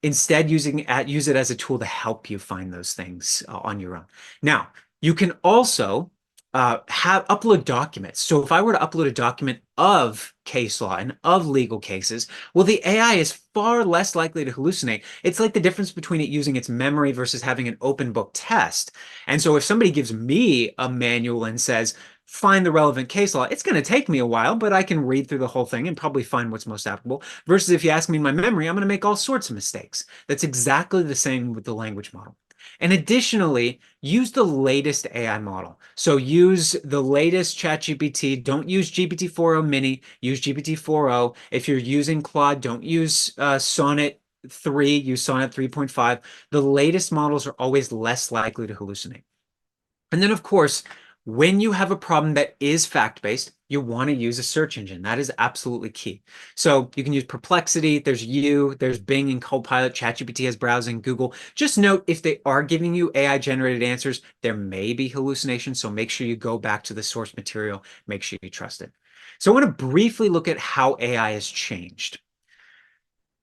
Instead, use it as a tool to help you find those things on your own. Now, you can also upload documents. So if I were to upload a document of case law and of legal cases, well, the AI is far less likely to hallucinate. It's like the difference between it using its memory versus having an open book test. And so if somebody gives me a manual and says, find the relevant case law. It's going to take me a while, but I can read through the whole thing and probably find what's most applicable. Versus if you ask me in my memory, I'm going to make all sorts of mistakes. That's exactly the same with the language model. And additionally, use the latest AI model. So use the latest ChatGPT. Don't use GPT-4o mini. Use GPT-4o. If you're using Claude, don't use Sonnet 3. Use Sonnet 3.5. The latest models are always less likely to hallucinate. And then, of course, when you have a problem that is fact-based, you want to use a search engine. That is absolutely key. So you can use Perplexity, there's Bing and Copilot, ChatGPT has browsing, Google. Just note if they are giving you AI-generated answers, there may be hallucinations, so make sure you go back to the source material, make sure you trust it. So I want to briefly look at how AI has changed.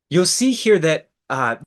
You'll see here that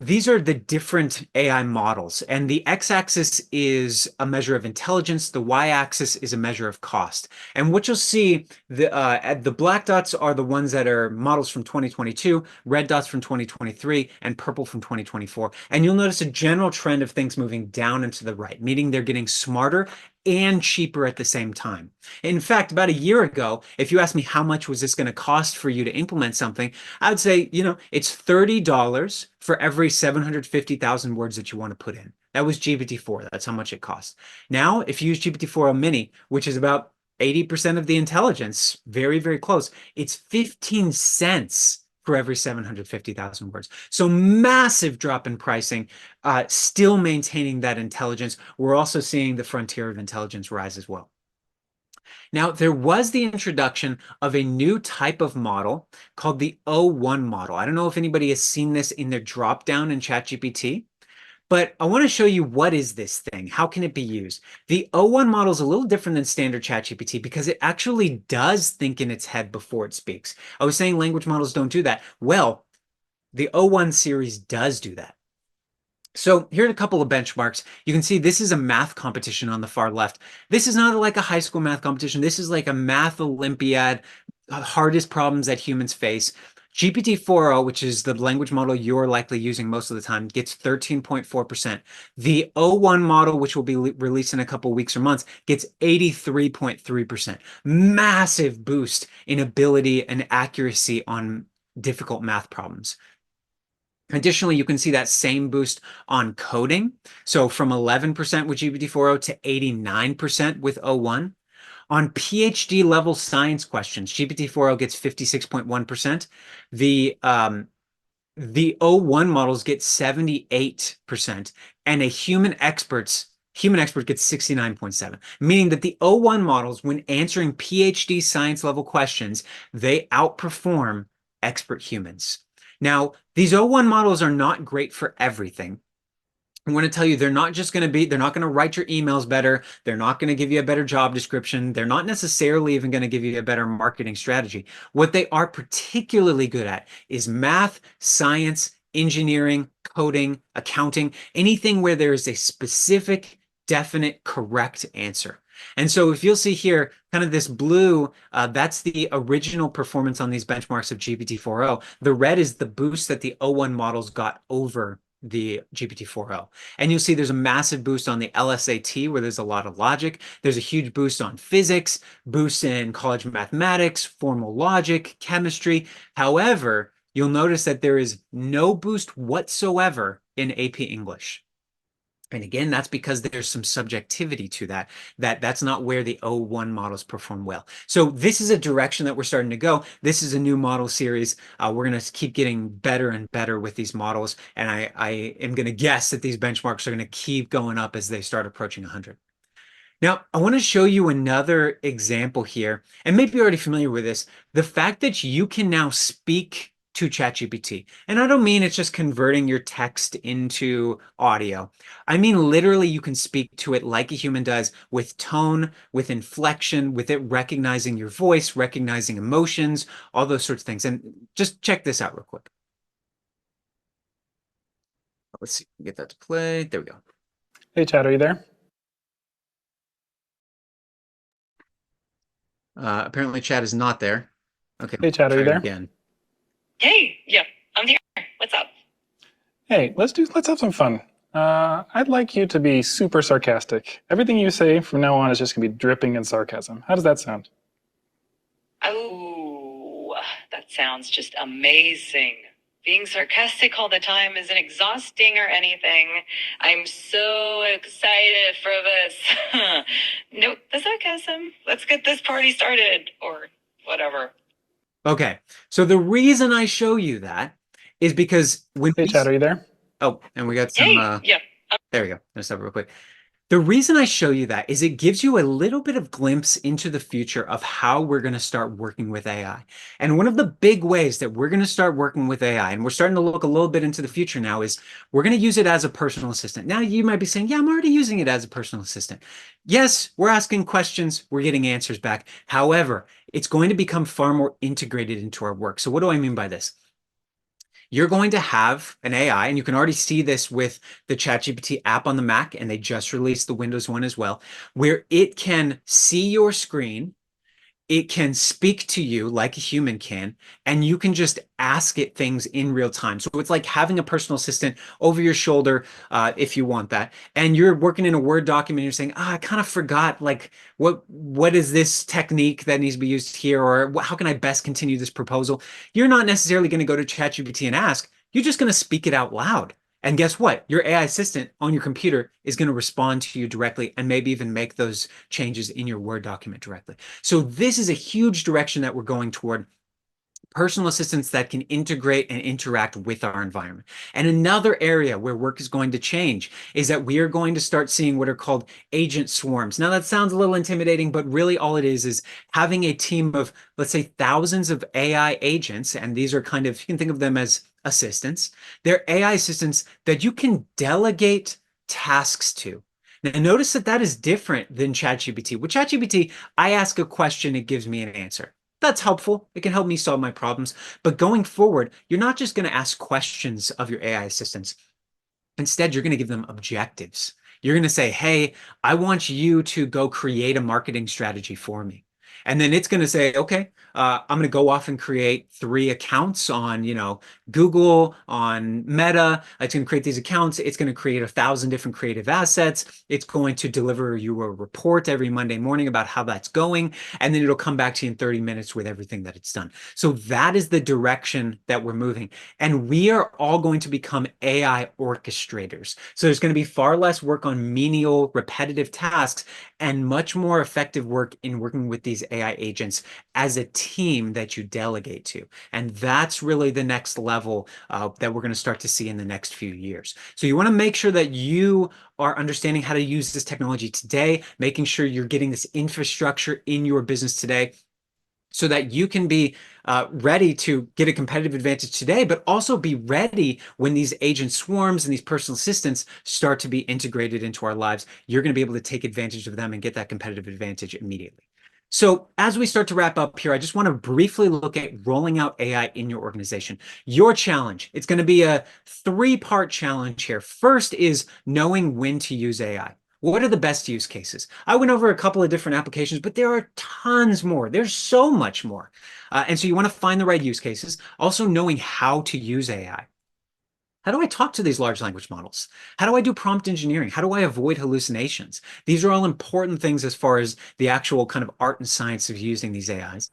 these are the different AI models, and the x-axis is a measure of intelligence, the y-axis is a measure of cost. And what you'll see, the black dots are the ones that are models from 2022, red dots from 2023, and purple from 2024. And you'll notice a general trend of things moving down and to the right, meaning they're getting smarter and cheaper at the same time. In fact, about a year ago, if you asked me how much was this going to cost for you to implement something, I would say, it's $30 for every 750,000 words that you want to put in. That was GPT-4. That's how much it costs. Now, if you use GPT-4o mini, which is about 80% of the intelligence, very, very close, it's 15 cents for every 750,000 words. So massive drop in pricing, still maintaining that intelligence. We're also seeing the frontier of intelligence rise as well. Now, there was the introduction of a new type of model called the O1 model. I don't know if anybody has seen this in their dropdown in ChatGPT, but I want to show you what is this thing? How can it be used? The O1 model is a little different than standard ChatGPT because it actually does think in its head before it speaks. I was saying language models don't do that. Well, the O1 series does do that. So here are a couple of benchmarks. You can see this is a math competition on the far left. This is not like a high school math competition. This is like a math Olympiad, hardest problems that humans face. GPT-4o, which is the language model you're likely using most of the time, gets 13.4%. The O1 model, which will be released in a couple weeks or months, gets 83.3%. Massive boost in ability and accuracy on difficult math problems. Additionally, you can see that same boost on coding. So from 11% with GPT-4o to 89% with O1. On PhD level science questions, GPT-4o gets 56.1%. The O1 models get 78%, and a human expert gets 69.7, meaning that the O1 models, when answering PhD science level questions, they outperform expert humans. Now, these O1 models are not great for everything. I'm going to tell you, they're not going to write your emails better. They're not going to give you a better job description. They're not necessarily even going to give you a better marketing strategy. What they are particularly good at is math, science, engineering, coding, accounting, anything where there is a specific, definite, correct answer. And so if you'll see here, kind of this blue, that's the original performance on these benchmarks of GPT-4o. The red is the boost that the O1 models got over the GPT-4o. And you'll see there's a massive boost on the LSAT where there's a lot of logic. There's a huge boost on physics, boost in college mathematics, formal logic, chemistry. However, you'll notice that there is no boost whatsoever in AP English. And again, that's because there's some subjectivity to that's not where the O1 models perform well. So this is a direction that we're starting to go. This is a new model series. We're going to keep getting better and better with these models. And I am going to guess that these benchmarks are going to keep going up as they start approaching 100. Now, I want to show you another example here, and maybe you're already familiar with this, the fact that you can now speak to ChatGPT. And I don't mean it's just converting your text into audio. I mean, literally, you can speak to it like a human does, with tone, with inflection, with it recognizing your voice, recognizing emotions, all those sorts of things. And just check this out real quick. Let's see, get that to play. There we go. Hey, Chad, are you there? Apparently, Chad is not there. Okay. Hey, Chad, are you there? Again. Hey, yeah, I'm here. What's up? Hey, let's have some fun. I'd like you to be super sarcastic. Everything you say from now on is just going to be dripping in sarcasm. How does that sound? Oh, that sounds just amazing. Being sarcastic all the time isn't exhausting or anything. I'm so excited for this. Nope, the sarcasm. Let's get this party started, or whatever. Okay, so the reason I show you that is because when Hey, Chad, are you there? oh, and we got some Hey, yeah. there we go. Let's stop real quick. The reason I show you that is it gives you a little bit of glimpse into the future of how we're going to start working with AI. And one of the big ways that we're going to start working with AI, and we're starting to look a little bit into the future now, is we're going to use it as a personal assistant. Now, you might be saying, yeah, I'm already using it as a personal assistant. Yes, we're asking questions, we're getting answers back. However, it's going to become far more integrated into our work. So what do I mean by this? You're going to have an AI, and you can already see this with the ChatGPT app on the Mac, and they just released the Windows one as well, where it can see your screen, it can speak to you like a human can, and you can just ask it things in real time. So it's like having a personal assistant over your shoulder, if you want that. And you're working in a Word document, and you're saying, I kind of forgot, like, what is this technique that needs to be used here, or how can I best continue this proposal? You're not necessarily going to go to ChatGPT and ask. You're just going to speak it out loud. And guess what? Your AI assistant on your computer is going to respond to you directly and maybe even make those changes in your Word document directly. So this is a huge direction that we're going toward. Personal assistants that can integrate and interact with our environment. And another area where work is going to change is that we are going to start seeing what are called agent swarms. Now that sounds a little intimidating, but really all it is having a team of, let's say, thousands of AI agents. And these are kind of, you can think of them as assistants. They're AI assistants that you can delegate tasks to. Now, notice that that is different than ChatGPT. With ChatGPT, I ask a question, it gives me an answer. That's helpful. It can help me solve my problems. But going forward, you're not just going to ask questions of your AI assistants. Instead, you're going to give them objectives. You're going to say, hey, I want you to go create a marketing strategy for me. And then it's going to say, okay, I'm going to go off and create 3 accounts on, Google, on Meta. It's going to create these accounts. It's going to create 1,000 different creative assets. It's going to deliver you a report every Monday morning about how that's going. And then it'll come back to you in 30 minutes with everything that it's done. So that is the direction that we're moving. And we are all going to become AI orchestrators. So there's going to be far less work on menial, repetitive tasks and much more effective work in working with these AI agents as a team that you delegate to. And that's really the next level that we're going to start to see in the next few years. So you want to make sure that you are understanding how to use this technology today, making sure you're getting this infrastructure in your business today so that you can be ready to get a competitive advantage today, but also be ready when these agent swarms and these personal assistants start to be integrated into our lives. You're going to be able to take advantage of them and get that competitive advantage immediately. So as we start to wrap up here, I just want to briefly look at rolling out AI in your organization. Your challenge, it's going to be a 3-part challenge here. First is knowing when to use AI. What are the best use cases? I went over a couple of different applications, but there are tons more. There's so much more. And so you want to find the right use cases. Also knowing how to use AI. How do I talk to these large language models? How do I do prompt engineering? How do I avoid hallucinations? These are all important things as far as the actual kind of art and science of using these AIs.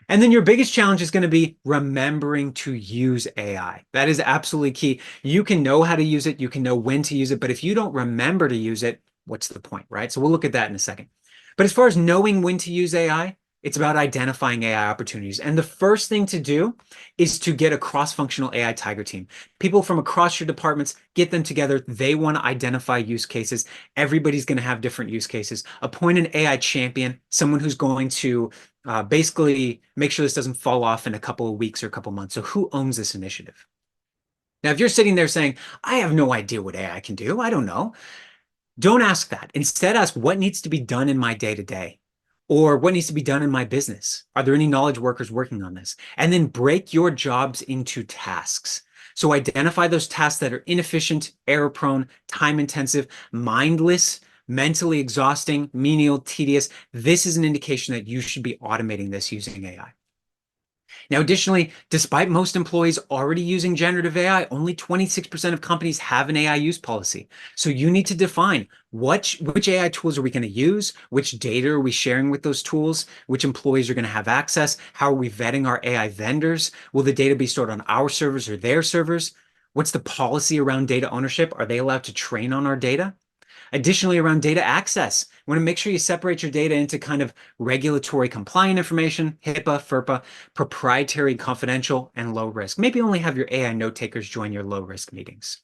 And then your biggest challenge is going to be remembering to use AI. That is absolutely key. You can know how to use it. You can know when to use it. But if you don't remember to use it, what's the point, right? So we'll look at that in a second. But as far as knowing when to use AI, it's about identifying AI opportunities. And the first thing to do is to get a cross-functional AI tiger team. People from across your departments, get them together. They want to identify use cases. Everybody's going to have different use cases. Appoint an AI champion, someone who's going to basically make sure this doesn't fall off in a couple of weeks or a couple of months. So who owns this initiative? Now, if you're sitting there saying, I have no idea what AI can do, I don't know. Don't ask that. Instead, ask what needs to be done in my day-to-day, or what needs to be done in my business. Are there any knowledge workers working on this? And then break your jobs into tasks. So identify those tasks that are inefficient, error-prone, time-intensive, mindless, mentally exhausting, menial, tedious. This is an indication that you should be automating this using AI. Now, additionally, despite most employees already using generative AI, only 26% of companies have an AI use policy. So you need to define which AI tools are we going to use, which data are we sharing with those tools, which employees are going to have access, how are we vetting our AI vendors, will the data be stored on our servers or their servers? What's the policy around data ownership? Are they allowed to train on our data? Additionally, around data access, you want to make sure you separate your data into kind of regulatory compliant information, HIPAA, FERPA, proprietary, confidential, and low risk. Maybe only have your AI note takers join your low risk meetings.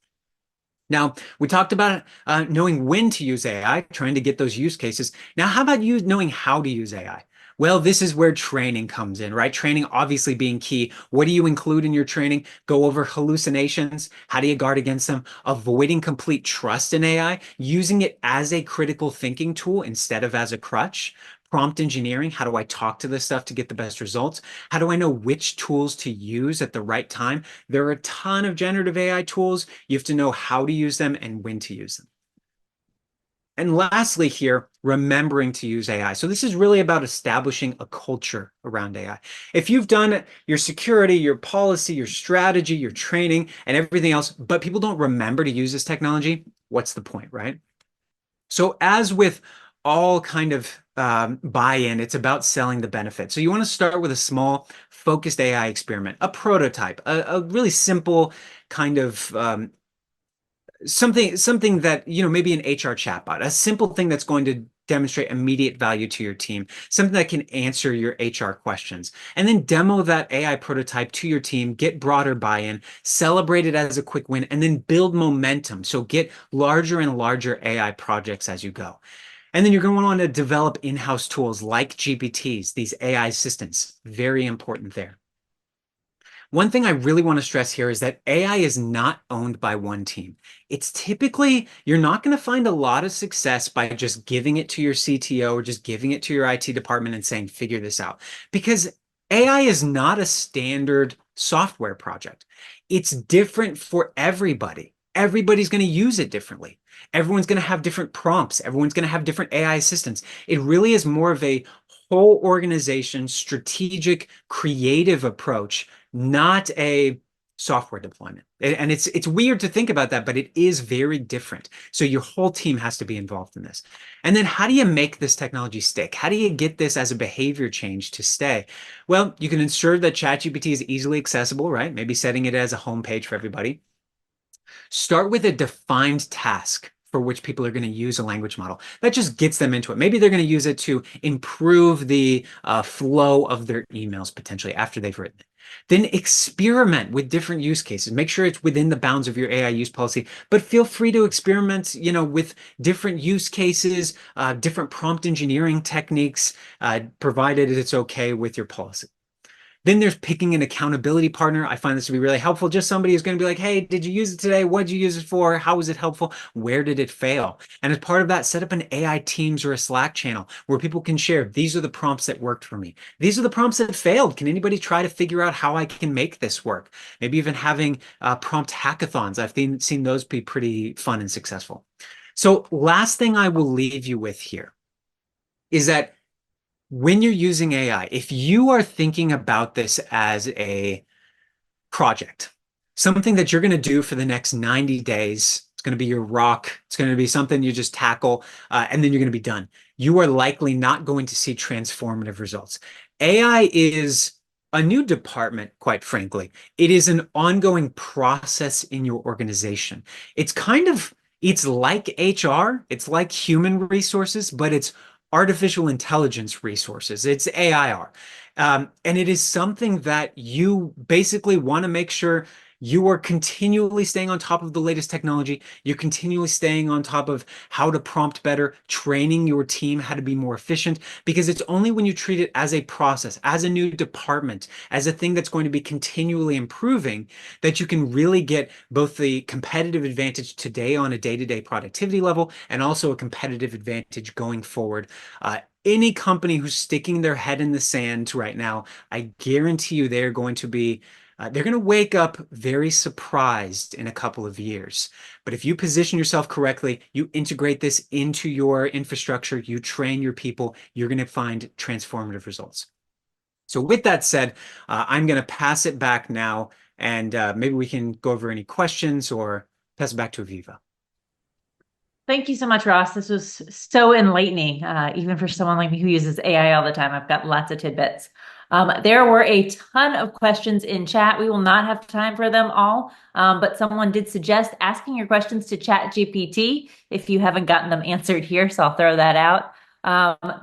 Now, we talked about knowing when to use AI, trying to get those use cases. Now, how about you knowing how to use AI? Well, this is where training comes in, right? Training obviously being key. What do you include in your training? Go over hallucinations. How do you guard against them? Avoiding complete trust in AI, using it as a critical thinking tool instead of as a crutch. Prompt engineering. How do I talk to this stuff to get the best results? How do I know which tools to use at the right time? There are a ton of generative AI tools. You have to know how to use them and when to use them. And lastly here, remembering to use AI. So this is really about establishing a culture around AI. If you've done your security, your policy, your strategy, your training, and everything else, but people don't remember to use this technology, what's the point, right? So as with all kind of buy-in, it's about selling the benefit. So you want to start with a small, focused AI experiment, a prototype, a really simple kind of something that, maybe an HR chatbot, a simple thing that's going to demonstrate immediate value to your team, something that can answer your HR questions, and then demo that AI prototype to your team, get broader buy-in, celebrate it as a quick win, and then build momentum. So get larger and larger AI projects as you go. And then you're going to want to develop in-house tools like GPTs, these AI assistants, very important there. One thing I really want to stress here is that AI is not owned by one team. It's typically, you're not going to find a lot of success by just giving it to your CTO or just giving it to your IT department and saying, figure this out. Because AI is not a standard software project. It's different for everybody. Everybody's going to use it differently. Everyone's going to have different prompts. Everyone's going to have different AI assistants. It really is more of a whole organization, strategic, creative approach, not a software deployment. And it's weird to think about that, but it is very different. So your whole team has to be involved in this. And then how do you make this technology stick? How do you get this as a behavior change to stay? Well, you can ensure that ChatGPT is easily accessible, right? Maybe setting it as a homepage for everybody. Start with a defined task for which people are going to use a language model. That just gets them into it. Maybe they're going to use it to improve the flow of their emails potentially after they've written it. Then experiment with different use cases. Make sure it's within the bounds of your AI use policy, but feel free to experiment, with different use cases, different prompt engineering techniques, provided it's okay with your policy. Then there's picking an accountability partner. I find this to be really helpful. Just somebody who's going to be like, hey, did you use it today? What did you use it for? How was it helpful? Where did it fail? And as part of that, set up an AI Teams or a Slack channel where people can share, these are the prompts that worked for me. These are the prompts that failed. Can anybody try to figure out how I can make this work? Maybe even having prompt hackathons. I've seen those be pretty fun and successful. So last thing I will leave you with here is that when you're using AI, if you are thinking about this as a project, something that you're going to do for the next 90 days, it's going to be your rock, it's going to be something you just tackle, and then you're going to be done. You are likely not going to see transformative results. AI is a new department, quite frankly. It is an ongoing process in your organization. It's like HR, it's like human resources, but it's artificial intelligence resources. It's AIR. And it is something that you basically want to make sure you are continually staying on top of the latest technology. You're continually staying on top of how to prompt better, training your team how to be more efficient, because it's only when you treat it as a process, as a new department, as a thing that's going to be continually improving, that you can really get both the competitive advantage today on a day-to-day productivity level and also a competitive advantage going forward. Any company who's sticking their head in the sand right now, I guarantee you they're going to wake up very surprised in a couple of years. But if you position yourself correctly, you integrate this into your infrastructure, you train your people, you're going to find transformative results. So with that said, I'm going to pass it back now, and maybe we can go over any questions or pass it back to Aviva. Thank you so much, Ross. This was so enlightening, even for someone like me who uses AI all the time. I've got lots of tidbits. There were a ton of questions in chat. We will not have time for them all, but someone did suggest asking your questions to ChatGPT if you haven't gotten them answered here, so I'll throw that out.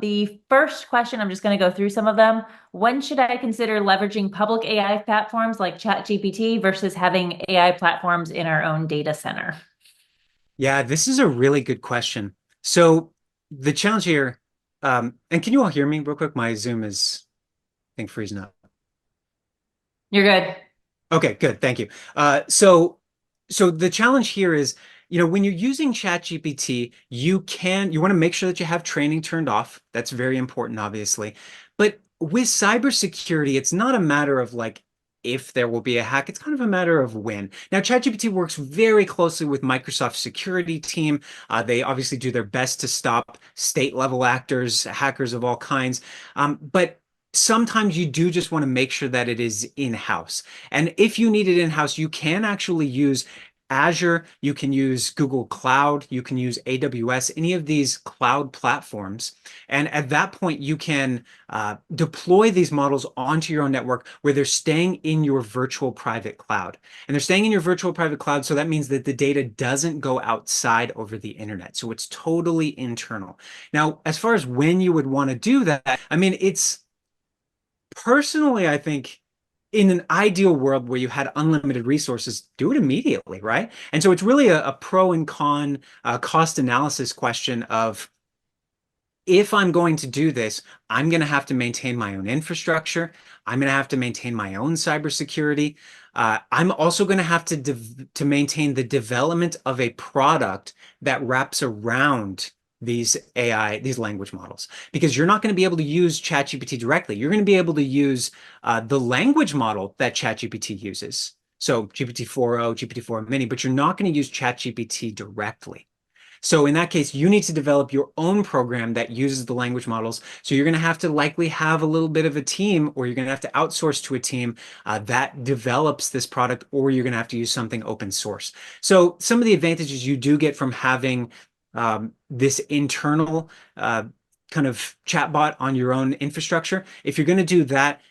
The first question, I'm just going to go through some of them. When should I consider leveraging public AI platforms like ChatGPT versus having AI platforms in our own data center? Yeah, this is a really good question. So the challenge here, and can you all hear me real quick? My Zoom is, I think, freezing up. You're good. Okay, good. Thank you. So the challenge here is, when you're using ChatGPT, you want to make sure that you have training turned off. That's very important, obviously. But with cybersecurity, it's not a matter of like if there will be a hack, it's kind of a matter of when. Now, ChatGPT works very closely with Microsoft's security team. They obviously do their best to stop state-level actors, hackers of all kinds. But sometimes you do just want to make sure that it is in-house. And if you need it in-house, you can actually use Azure, you can use Google Cloud, you can use AWS, any of these cloud platforms. And at that point, you can deploy these models onto your own network where they're staying in your virtual private cloud. And they're staying in your virtual private cloud, so that means that the data doesn't go outside over the internet. So it's totally internal. Now, as far as when you would want to do that, I mean, personally, I think in an ideal world where you had unlimited resources, do it immediately, right? And so it's really a pro and con cost analysis question of, if I'm going to do this, I'm going to have to maintain my own infrastructure. I'm going to have to maintain my own cybersecurity. I'm also going to have to maintain the development of a product that wraps around these these language models, because you're not going to be able to use ChatGPT directly. You're going to be able to use the language model that ChatGPT uses. So GPT-4o, GPT-4 mini, but you're not going to use ChatGPT directly. So in that case, you need to develop your own program that uses the language models. So you're going to have to likely have a little bit of a team, or you're going to have to outsource to a team that develops this product, or you're going to have to use something open source. So some of the advantages you do get from having this internal kind of chatbot on your own infrastructure, if you're going to do that,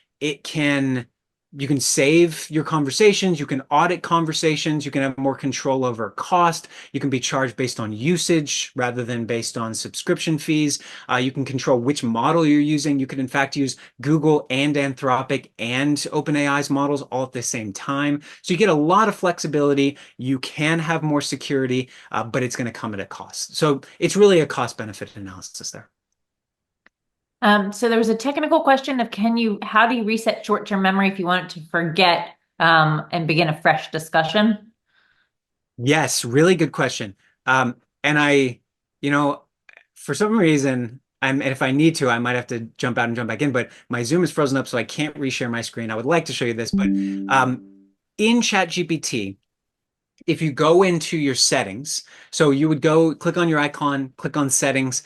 you can save your conversations, you can audit conversations, you can have more control over cost, you can be charged based on usage rather than based on subscription fees. You can control which model you're using. You can, in fact, use Google and Anthropic and OpenAI's models all at the same time. So you get a lot of flexibility. You can have more security, but it's going to come at a cost. So it's really a cost-benefit analysis there. So there was a technical question of how do you reset short-term memory if you want it to forget and begin a fresh discussion? Yes, really good question. And for some reason, and if I need to, I might have to jump out and jump back in, but my Zoom is frozen up, so I can't reshare my screen. I would like to show you this, but in ChatGPT, if you go into your settings, so you would go click on your icon, click on settings,